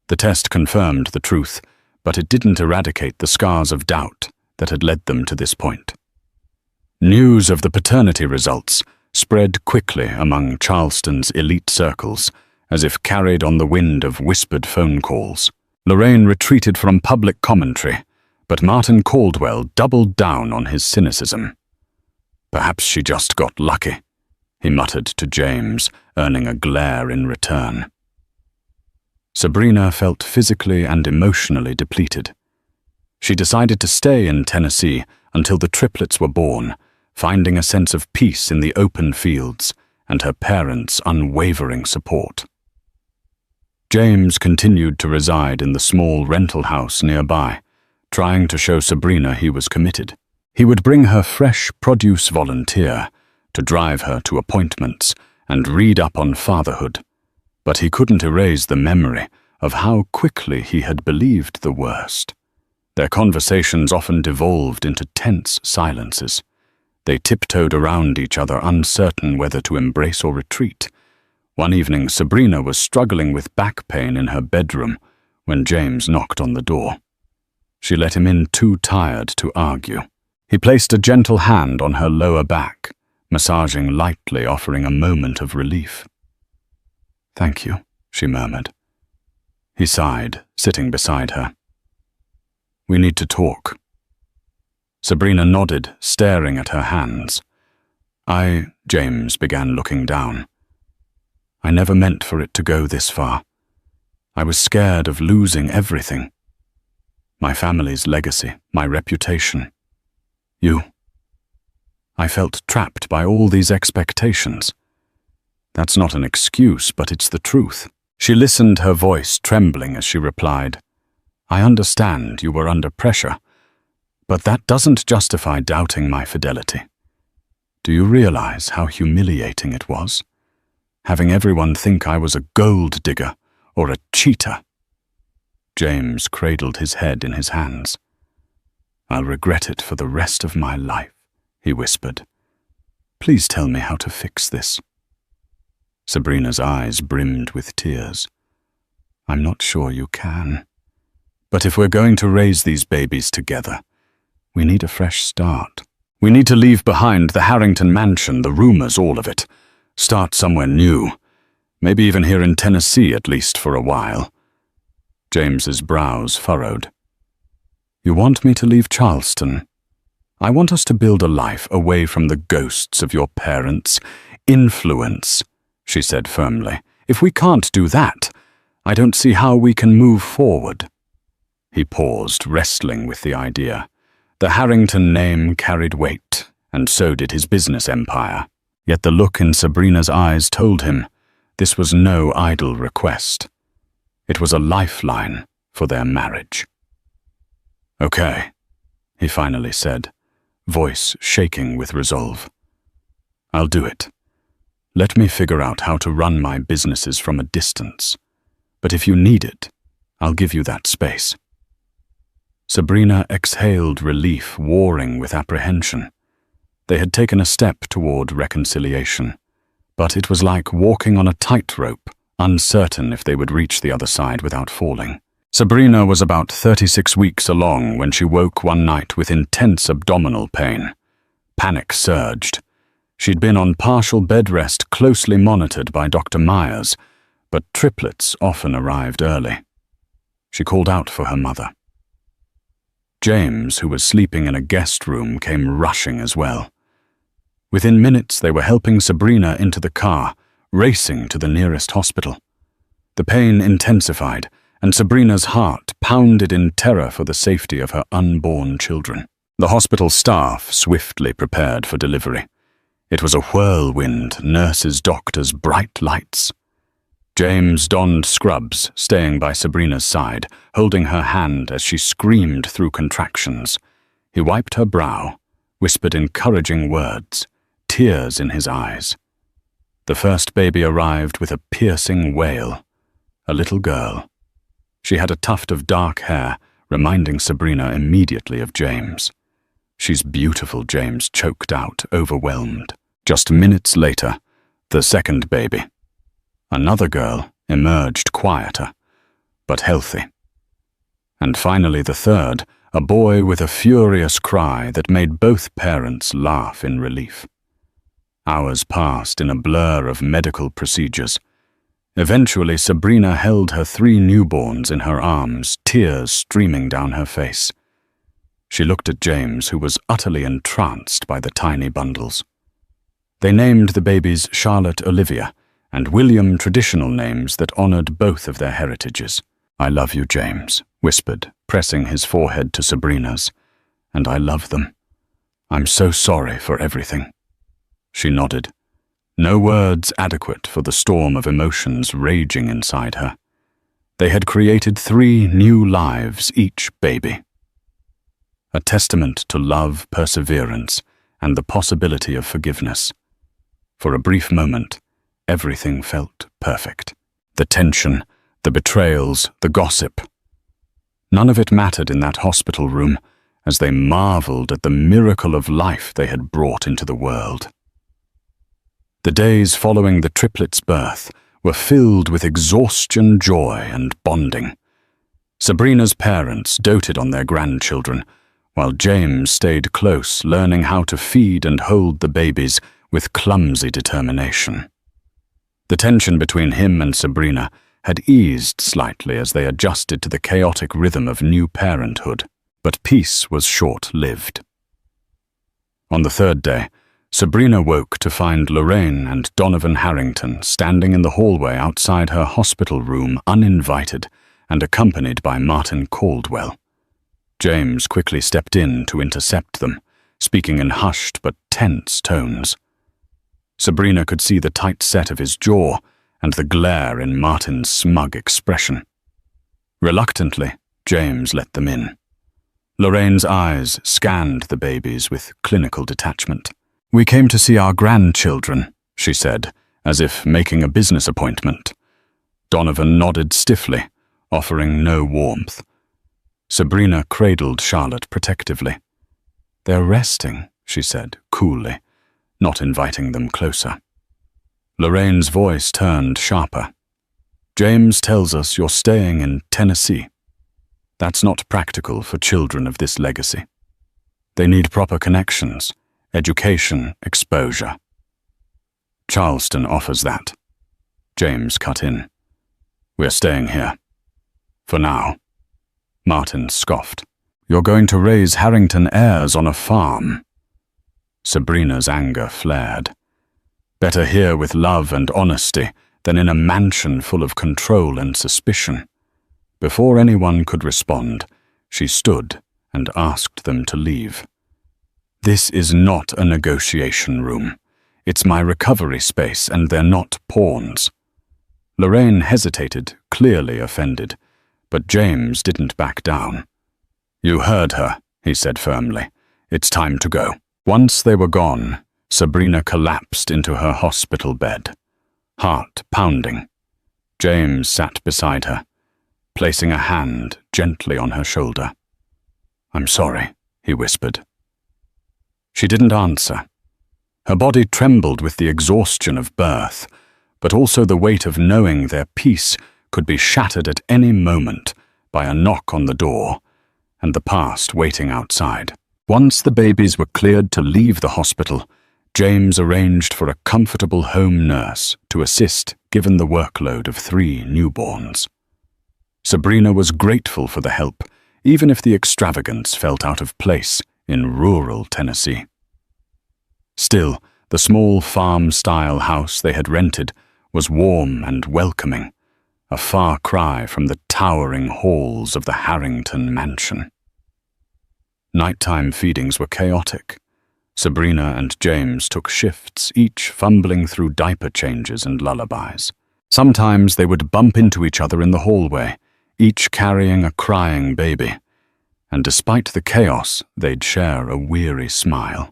The test confirmed the truth, but it didn't eradicate the scars of doubt that had led them to this point. News of the paternity results spread quickly among Charleston's elite circles, as if carried on the wind of whispered phone calls. Lorraine retreated from public commentary, but Martin Caldwell doubled down on his cynicism. "Perhaps she just got lucky," he muttered to James, earning a glare in return. Sabrina felt physically and emotionally depleted. She decided to stay in Tennessee until the triplets were born, finding a sense of peace in the open fields and her parents' unwavering support. James continued to reside in the small rental house nearby, trying to show Sabrina he was committed. He would bring her fresh produce volunteer to drive her to appointments and read up on fatherhood, but he couldn't erase the memory of how quickly he had believed the worst. Their conversations often devolved into tense silences. They tiptoed around each other, uncertain whether to embrace or retreat. One evening, Sabrina was struggling with back pain in her bedroom when James knocked on the door. She let him in too tired to argue. He placed a gentle hand on her lower back, massaging lightly, offering a moment of relief. "Thank you," she murmured. He sighed, sitting beside her. "We need to talk." Sabrina nodded, staring at her hands. James began looking down. "I never meant for it to go this far. I was scared of losing everything. My family's legacy, my reputation. You. I felt trapped by all these expectations. That's not an excuse, but it's the truth." She listened, her voice trembling as she replied, "I understand you were under pressure, but that doesn't justify doubting my fidelity. Do you realize how humiliating it was? Having everyone think I was a gold digger or a cheater." James cradled his head in his hands. "I'll regret it for the rest of my life," he whispered. "Please tell me how to fix this." Sabrina's eyes brimmed with tears. "I'm not sure you can. But if we're going to raise these babies together, we need a fresh start. We need to leave behind the Harrington mansion, the rumors, all of it. Start somewhere new. Maybe even here in Tennessee, at least for a while." James's brows furrowed. "You want me to leave Charleston?" I want us to build a life away from the ghosts of your parents' influence, she said firmly. If we can't do that, I don't see how we can move forward. He paused, wrestling with the idea. The Harrington name carried weight, and so did his business empire. Yet the look in Sabrina's eyes told him this was no idle request. It was a lifeline for their marriage. "Okay," he finally said, voice shaking with resolve. "I'll do it. Let me figure out how to run my businesses from a distance. But if you need it, I'll give you that space." Sabrina exhaled relief, warring with apprehension. They had taken a step toward reconciliation, but it was like walking on a tightrope, uncertain if they would reach the other side without falling. Sabrina was about 36 weeks along when she woke one night with intense abdominal pain. Panic surged. She'd been on partial bed rest, closely monitored by Dr. Myers, but triplets often arrived early. She called out for her mother. James, who was sleeping in a guest room, came rushing as well. Within minutes, they were helping Sabrina into the car, racing to the nearest hospital. The pain intensified, and Sabrina's heart pounded in terror for the safety of her unborn children. The hospital staff swiftly prepared for delivery. It was a whirlwind, nurses, doctors, bright lights. James donned scrubs, staying by Sabrina's side, holding her hand as she screamed through contractions. He wiped her brow, whispered encouraging words, tears in his eyes. The first baby arrived with a piercing wail. A little girl. She had a tuft of dark hair, reminding Sabrina immediately of James. "She's beautiful," James choked out, overwhelmed. Just minutes later, the second baby. Another girl emerged quieter, but healthy. And finally the third, a boy with a furious cry that made both parents laugh in relief. Hours passed in a blur of medical procedures. Eventually, Sabrina held her 3 newborns in her arms, tears streaming down her face. She looked at James, who was utterly entranced by the tiny bundles. They named the babies Charlotte Olivia and William, traditional names that honored both of their heritages. "I love you, James," whispered, pressing his forehead to Sabrina's. "And I love them. I'm so sorry for everything." She nodded. No words adequate for the storm of emotions raging inside her. They had created 3 new lives, each baby. A testament to love, perseverance, and the possibility of forgiveness. For a brief moment, everything felt perfect. The tension, the betrayals, the gossip. None of it mattered in that hospital room as they marveled at the miracle of life they had brought into the world. The days following the triplets' birth were filled with exhaustion, joy, and bonding. Sabrina's parents doted on their grandchildren, while James stayed close, learning how to feed and hold the babies with clumsy determination. The tension between him and Sabrina had eased slightly as they adjusted to the chaotic rhythm of new parenthood, but peace was short-lived. On the 3rd day, Sabrina woke to find Lorraine and Donovan Harrington standing in the hallway outside her hospital room, uninvited and accompanied by Martin Caldwell. James quickly stepped in to intercept them, speaking in hushed but tense tones. Sabrina could see the tight set of his jaw and the glare in Martin's smug expression. Reluctantly, James let them in. Lorraine's eyes scanned the babies with clinical detachment. "We came to see our grandchildren," she said, as if making a business appointment. Donovan nodded stiffly, offering no warmth. Sabrina cradled Charlotte protectively. "They're resting," she said, coolly, not inviting them closer. Lorraine's voice turned sharper. "James tells us you're staying in Tennessee. That's not practical for children of this legacy. They need proper connections, education, exposure. Charleston offers that." James cut in. "We're staying here. For now." Martin scoffed. You're going to raise Harrington heirs on a farm." Sabrina's anger flared. Better here with love and honesty than in a mansion full of control and suspicion. Before anyone could respond, she stood and asked them to leave. "This is not a negotiation room. It's my recovery space, and they're not pawns." Lorraine hesitated, clearly offended, but James didn't back down. "You heard her," he said firmly. "It's time to go." Once they were gone, Sabrina collapsed into her hospital bed, heart pounding. James sat beside her, placing a hand gently on her shoulder. "I'm sorry," he whispered. She didn't answer. Her body trembled with the exhaustion of birth, but also the weight of knowing their peace could be shattered at any moment by a knock on the door and the past waiting outside. Once the babies were cleared to leave the hospital, James arranged for a comfortable home nurse to assist given the workload of 3 newborns. Sabrina was grateful for the help, even if the extravagance felt out of place in rural Tennessee. Still, the small farm-style house they had rented was warm and welcoming, a far cry from the towering halls of the Harrington mansion. Nighttime feedings were chaotic. Sabrina and James took shifts, each fumbling through diaper changes and lullabies. Sometimes they would bump into each other in the hallway, each carrying a crying baby, and despite the chaos, they'd share a weary smile.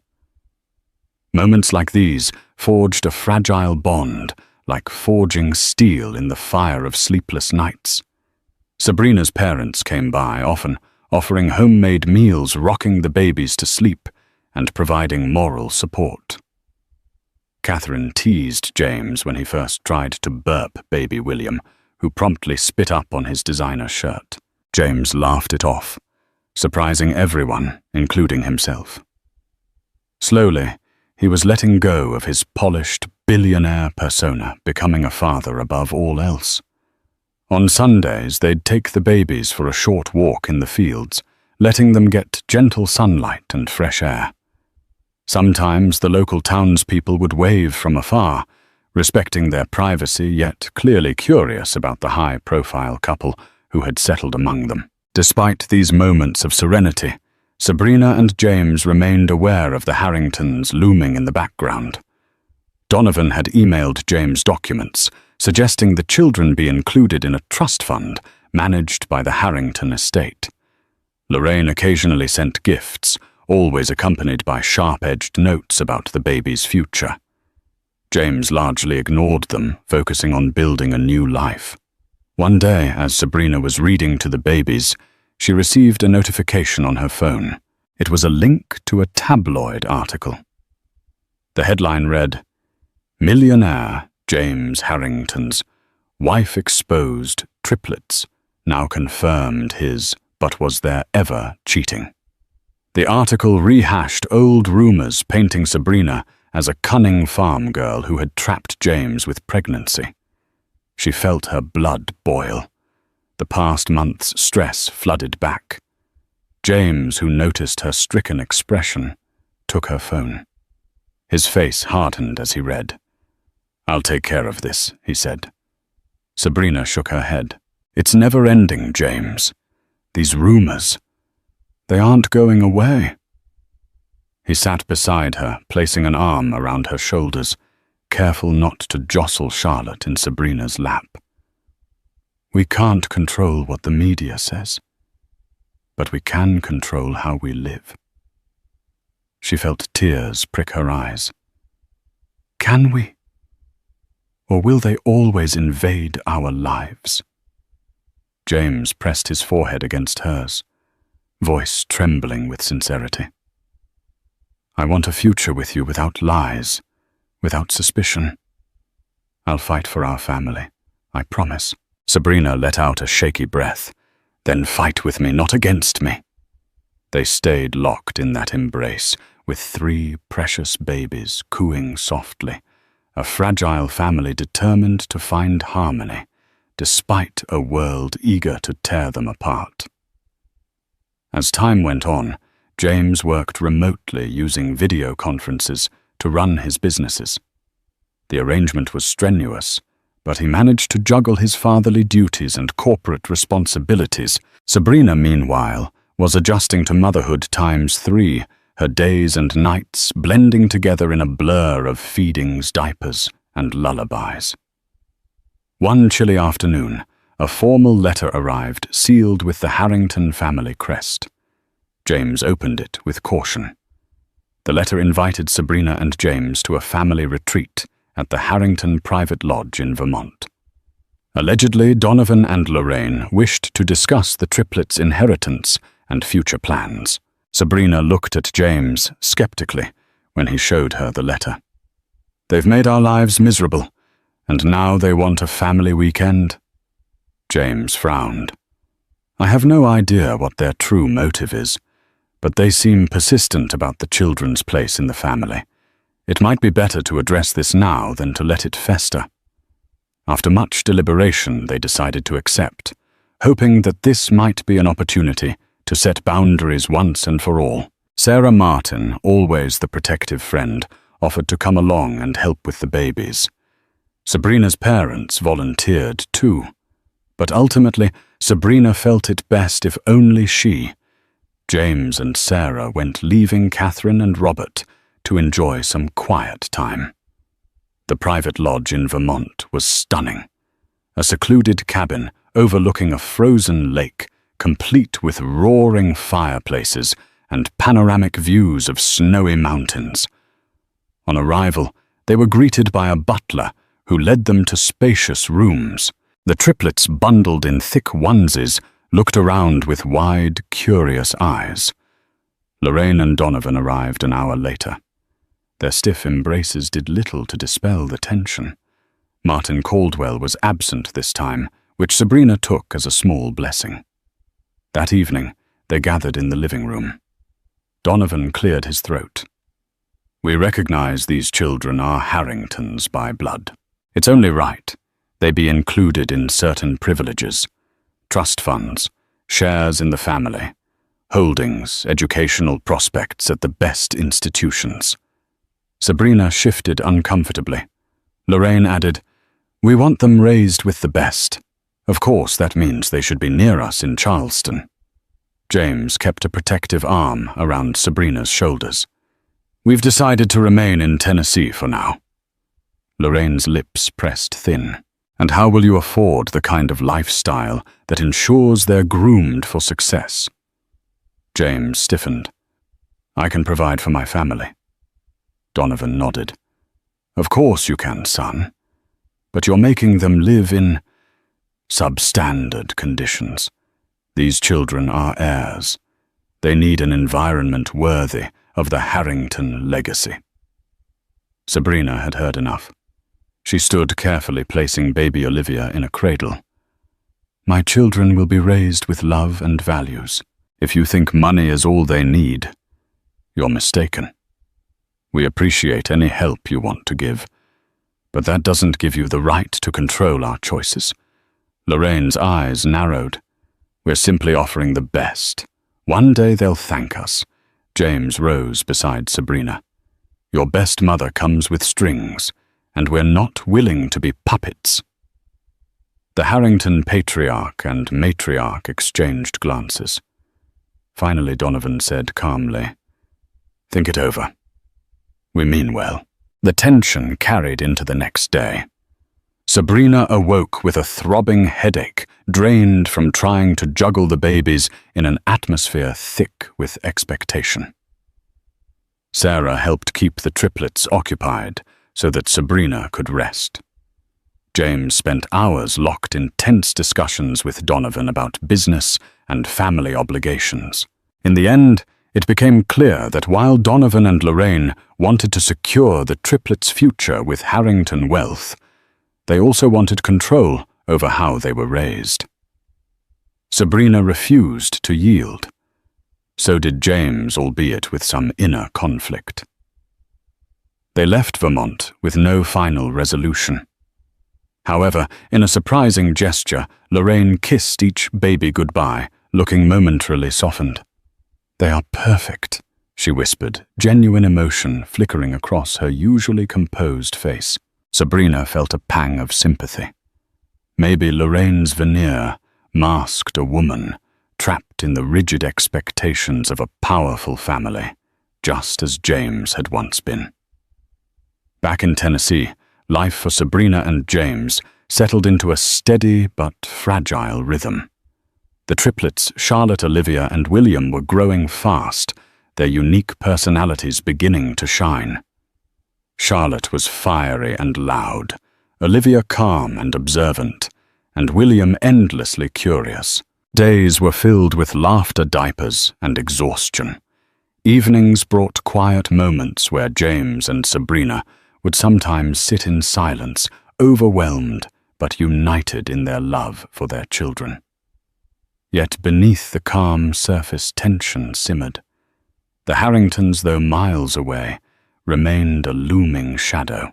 Moments like these forged a fragile bond, like forging steel in the fire of sleepless nights. Sabrina's parents came by often, offering homemade meals, rocking the babies to sleep, and providing moral support. Catherine teased James when he first tried to burp baby William, who promptly spit up on his designer shirt. James laughed it off, surprising everyone, including himself. Slowly, he was letting go of his polished, billionaire persona, becoming a father above all else. On Sundays, they'd take the babies for a short walk in the fields, letting them get gentle sunlight and fresh air. Sometimes the local townspeople would wave from afar, respecting their privacy yet clearly curious about the high-profile couple who had settled among them. Despite these moments of serenity, Sabrina and James remained aware of the Harringtons looming in the background. Donovan had emailed James documents, suggesting the children be included in a trust fund managed by the Harrington estate. Lorraine occasionally sent gifts, always accompanied by sharp-edged notes about the baby's future. James largely ignored them, focusing on building a new life. One day, as Sabrina was reading to the babies, she received a notification on her phone. It was a link to a tabloid article. The headline read, "Millionaire James Harrington's wife exposed, triplets, now confirmed his, but was there ever cheating?" The article rehashed old rumors painting Sabrina as a cunning farm girl who had trapped James with pregnancy. She felt her blood boil. The past month's stress flooded back. James, who noticed her stricken expression, took her phone. His face hardened as he read. "I'll take care of this," he said. Sabrina shook her head. "It's never ending, James. These rumors, they aren't going away." He sat beside her, placing an arm around her shoulders, careful not to jostle Charlotte in Sabrina's lap. "We can't control what the media says, but we can control how we live." She felt tears prick her eyes. "Can we? Or will they always invade our lives?" James pressed his forehead against hers, voice trembling with sincerity. "I want a future with you without lies, without suspicion. I'll fight for our family, I promise." Sabrina let out a shaky breath. "Then fight with me, not against me." They stayed locked in that embrace, with 3 precious babies cooing softly, a fragile family determined to find harmony, despite a world eager to tear them apart. As time went on, James worked remotely using video conferences to run his businesses. The arrangement was strenuous, but he managed to juggle his fatherly duties and corporate responsibilities. Sabrina, meanwhile, was adjusting to motherhood ×3, her days and nights blending together in a blur of feedings, diapers, and lullabies. One chilly afternoon, a formal letter arrived, sealed with the Harrington family crest. James opened it with caution. The letter invited Sabrina and James to a family retreat at the Harrington Private Lodge in Vermont. Allegedly, Donovan and Lorraine wished to discuss the triplets' inheritance and future plans. Sabrina looked at James skeptically when he showed her the letter. "They've made our lives miserable, and now they want a family weekend." James frowned. "I have no idea what their true motive is, but they seem persistent about the children's place in the family. It might be better to address this now than to let it fester." After much deliberation, they decided to accept, hoping that this might be an opportunity to set boundaries once and for all. Sarah Martin, always the protective friend, offered to come along and help with the babies. Sabrina's parents volunteered too, but ultimately Sabrina felt it best if only she, James and Sarah, went, leaving Catherine and Robert to enjoy some quiet time. The private lodge in Vermont was stunning. A secluded cabin overlooking a frozen lake, complete with roaring fireplaces and panoramic views of snowy mountains. On arrival, they were greeted by a butler who led them to spacious rooms. The triplets, bundled in thick onesies, looked around with wide, curious eyes. Lorraine and Donovan arrived an hour later. Their stiff embraces did little to dispel the tension. Martin Caldwell was absent this time, which Sabrina took as a small blessing. That evening, they gathered in the living room. Donovan cleared his throat. "We recognize these children are Harringtons by blood. It's only right they be included in certain privileges: trust funds, shares in the family, holdings, educational prospects at the best institutions." Sabrina shifted uncomfortably. Lorraine added, "We want them raised with the best. Of course, that means they should be near us in Charleston." James kept a protective arm around Sabrina's shoulders. "We've decided to remain in Tennessee for now." Lorraine's lips pressed thin. "And how will you afford the kind of lifestyle that ensures they're groomed for success?" James stiffened. "I can provide for my family." Donovan nodded. "Of course you can, son. But you're making them live in substandard conditions. These children are heirs. They need an environment worthy of the Harrington legacy." Sabrina had heard enough. She stood carefully placing baby Olivia in a cradle. "My children will be raised with love and values. If you think money is all they need, you're mistaken. We appreciate any help you want to give, but that doesn't give you the right to control our choices." Lorraine's eyes narrowed. "We're simply offering the best. One day they'll thank us." James rose beside Sabrina. "Your best mother comes with strings, and we're not willing to be puppets." The Harrington patriarch and matriarch exchanged glances. Finally, Donovan said calmly, "Think it over. We mean well." The tension carried into the next day. Sabrina awoke with a throbbing headache, drained from trying to juggle the babies in an atmosphere thick with expectation. Sarah helped keep the triplets occupied so that Sabrina could rest. James spent hours locked in tense discussions with Donovan about business and family obligations. In the end, it became clear that while Donovan and Lorraine wanted to secure the triplets' future with Harrington wealth, they also wanted control over how they were raised. Sabrina refused to yield. So did James, albeit with some inner conflict. They left Vermont with no final resolution. However, in a surprising gesture, Lorraine kissed each baby goodbye, looking momentarily softened. "They are perfect," she whispered, genuine emotion flickering across her usually composed face. Sabrina felt a pang of sympathy. Maybe Lorraine's veneer masked a woman trapped in the rigid expectations of a powerful family, just as James had once been. Back in Tennessee, life for Sabrina and James settled into a steady but fragile rhythm. The triplets, Charlotte, Olivia, and William, were growing fast, their unique personalities beginning to shine. Charlotte was fiery and loud, Olivia calm and observant, and William endlessly curious. Days were filled with laughter diapers and exhaustion. Evenings brought quiet moments where James and Sabrina would sometimes sit in silence, overwhelmed but united in their love for their children. Yet beneath the calm surface tension simmered. The Harringtons, though miles away, remained a looming shadow.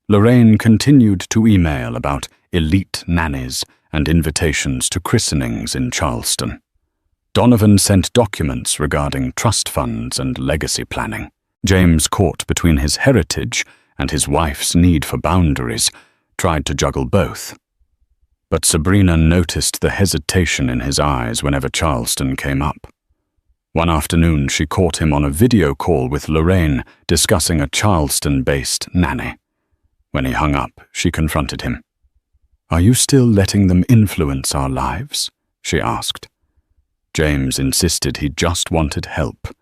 Lorraine continued to email about elite nannies and invitations to christenings in Charleston. Donovan sent documents regarding trust funds and legacy planning. James, caught between his heritage and his wife's need for boundaries, tried to juggle both. But Sabrina noticed the hesitation in his eyes whenever Charleston came up. One afternoon, she caught him on a video call with Lorraine discussing a Charleston-based nanny. When he hung up, she confronted him. "Are you still letting them influence our lives?" she asked. James insisted he just wanted help.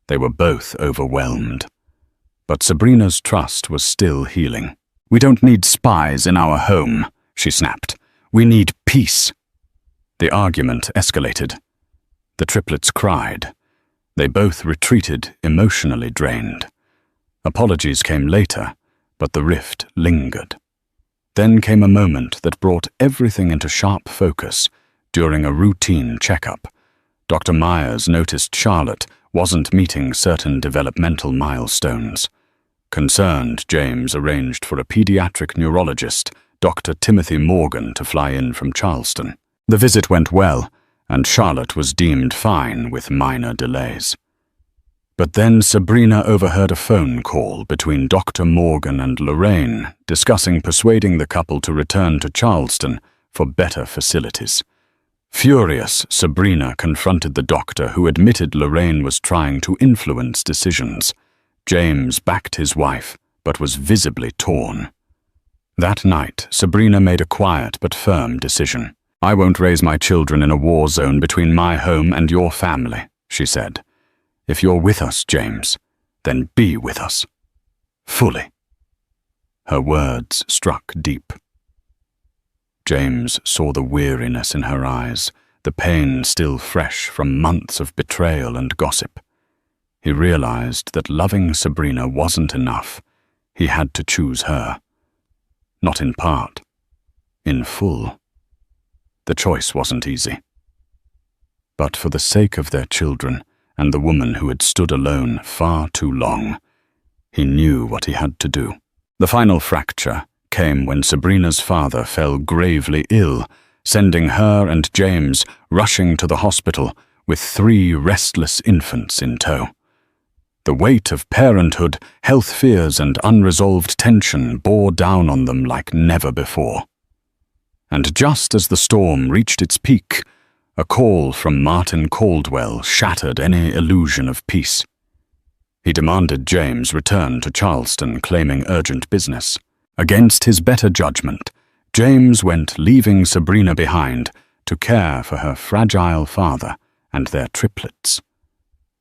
They were both overwhelmed. But Sabrina's trust was still healing. "We don't need spies in our home," she snapped. "We need peace." The argument escalated. The triplets cried. They both retreated, emotionally drained. Apologies came later, but the rift lingered. Then came a moment that brought everything into sharp focus during a routine checkup. Dr. Myers noticed Charlotte wasn't meeting certain developmental milestones. Concerned, James arranged for a pediatric neurologist, Dr. Timothy Morgan, to fly in from Charleston. The visit went well, and Charlotte was deemed fine with minor delays. But then Sabrina overheard a phone call between Dr. Morgan and Lorraine discussing persuading the couple to return to Charleston for better facilities. Furious, Sabrina confronted the doctor, who admitted Lorraine was trying to influence decisions. James backed his wife, but was visibly torn. That night, Sabrina made a quiet but firm decision. "I won't raise my children in a war zone between my home and your family," she said. "If you're with us, James, then be with us. Fully." Her words struck deep. James saw the weariness in her eyes, the pain still fresh from months of betrayal and gossip. He realized that loving Sabrina wasn't enough. He had to choose her. Not in part, in full. The choice wasn't easy. But for the sake of their children and the woman who had stood alone far too long, he knew what he had to do. The final fracture came when Sabrina's father fell gravely ill, sending her and James rushing to the hospital with 3 restless infants in tow. The weight of parenthood, health fears, and unresolved tension bore down on them like never before. And just as the storm reached its peak, a call from Martin Caldwell shattered any illusion of peace. He demanded James return to Charleston, claiming urgent business. Against his better judgment, James went, leaving Sabrina behind to care for her fragile father and their triplets.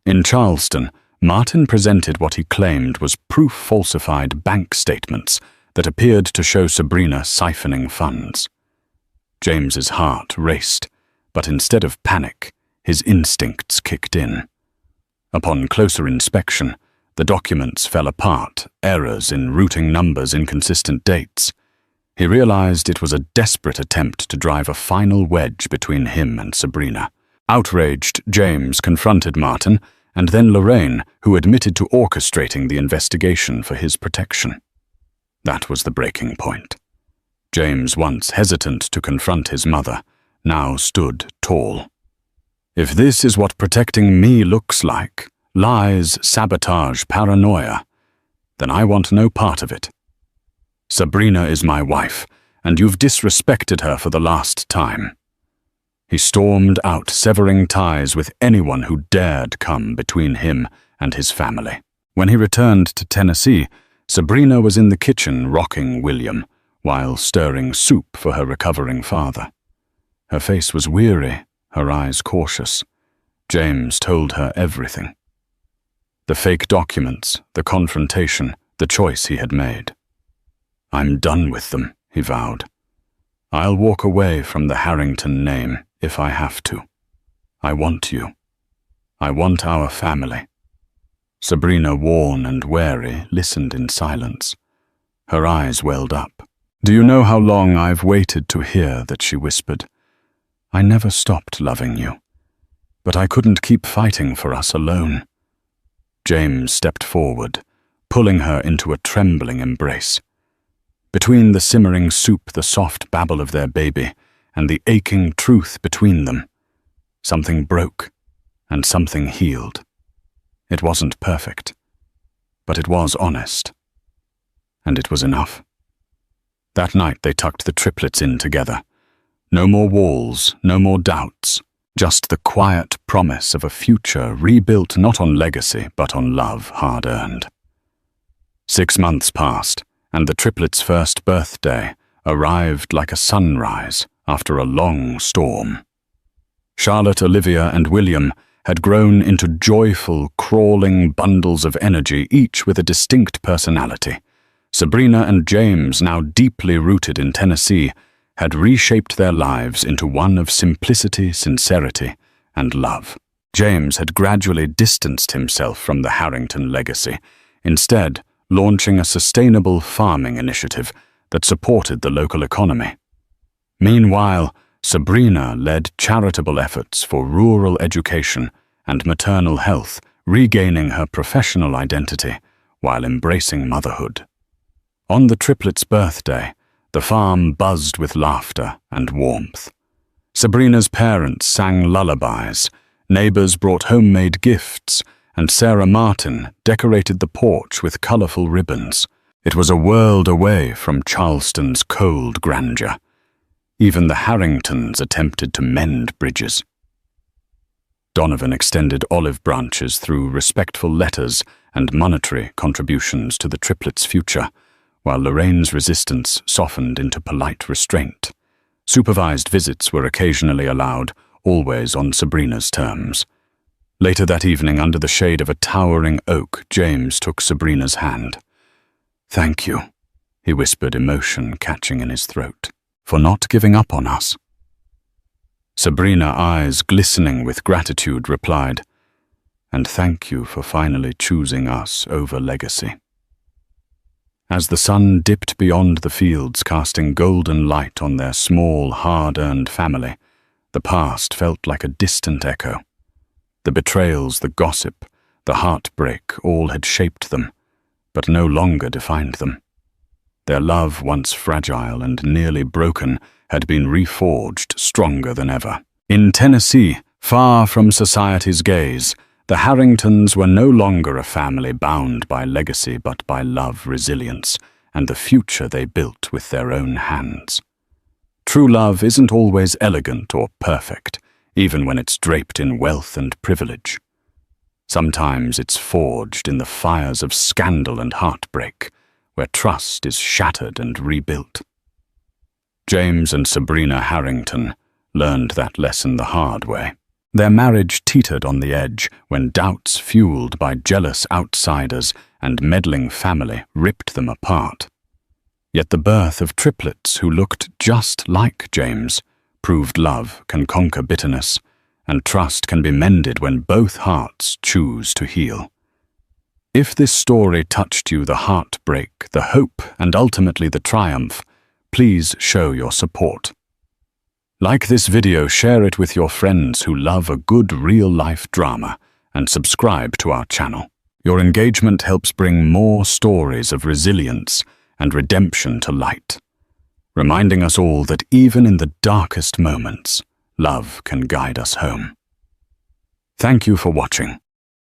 In Charleston, Martin presented what he claimed was proof-falsified bank statements that appeared to show Sabrina siphoning funds. James's heart raced, but instead of panic, his instincts kicked in. Upon closer inspection, the documents fell apart, errors in routing numbers, inconsistent dates. He realized it was a desperate attempt to drive a final wedge between him and Sabrina. Outraged, James confronted Martin, and then Lorraine, who admitted to orchestrating the investigation for his protection. That was the breaking point. James, once hesitant to confront his mother, now stood tall. If this is what protecting me looks like, lies, sabotage, paranoia, then I want no part of it. Sabrina is my wife, and you've disrespected her for the last time." He stormed out, severing ties with anyone who dared come between him and his family. When he returned to Tennessee, Sabrina was in the kitchen rocking William, while stirring soup for her recovering father. Her face was weary, her eyes cautious. James told her everything. The fake documents, the confrontation, the choice he had made. "I'm done with them," he vowed. "I'll walk away from the Harrington name if I have to. I want you. I want our family." Sabrina, worn and wary, listened in silence. Her eyes welled up. "Do you know how long I've waited to hear that?" she whispered. "I never stopped loving you, but I couldn't keep fighting for us alone." James stepped forward, pulling her into a trembling embrace. Between the simmering soup, the soft babble of their baby, and the aching truth between them, something broke and something healed. It wasn't perfect, but it was honest. And it was enough. That night they tucked the triplets in together. No more walls, no more doubts, just the quiet promise of a future rebuilt not on legacy but on love hard-earned. 6 months passed, and the triplets' first birthday arrived like a sunrise after a long storm. Charlotte, Olivia, and William had grown into joyful, crawling bundles of energy, each with a distinct personality. Sabrina and James, now deeply rooted in Tennessee, had reshaped their lives into one of simplicity, sincerity, and love. James had gradually distanced himself from the Harrington legacy, instead launching a sustainable farming initiative that supported the local economy. Meanwhile, Sabrina led charitable efforts for rural education and maternal health, regaining her professional identity while embracing motherhood. On the triplets' birthday, the farm buzzed with laughter and warmth. Sabrina's parents sang lullabies, neighbors brought homemade gifts, and Sarah Martin decorated the porch with colorful ribbons. It was a world away from Charleston's cold grandeur. Even the Harringtons attempted to mend bridges. Donovan extended olive branches through respectful letters and monetary contributions to the triplets' future, while Lorraine's resistance softened into polite restraint. Supervised visits were occasionally allowed, always on Sabrina's terms. Later that evening, under the shade of a towering oak, James took Sabrina's hand. "Thank you," he whispered, emotion catching in his throat, "for not giving up on us." Sabrina, eyes glistening with gratitude, replied, "And thank you for finally choosing us over legacy." As the sun dipped beyond the fields, casting golden light on their small, hard-earned family, the past felt like a distant echo. The betrayals, the gossip, the heartbreak, all had shaped them, but no longer defined them. Their love, once fragile and nearly broken, had been reforged stronger than ever. In Tennessee, far from society's gaze, the Harringtons were no longer a family bound by legacy but by love, resilience, and the future they built with their own hands. True love isn't always elegant or perfect, even when it's draped in wealth and privilege. Sometimes it's forged in the fires of scandal and heartbreak, where trust is shattered and rebuilt. James and Sabrina Harrington learned that lesson the hard way. Their marriage teetered on the edge when doubts fueled by jealous outsiders and meddling family ripped them apart. Yet the birth of triplets who looked just like James proved love can conquer bitterness, and trust can be mended when both hearts choose to heal. If this story touched you, the heartbreak, the hope, and ultimately the triumph, please show your support. Like this video, share it with your friends who love a good real-life drama, and subscribe to our channel. Your engagement helps bring more stories of resilience and redemption to light, reminding us all that even in the darkest moments, love can guide us home. Thank you for watching.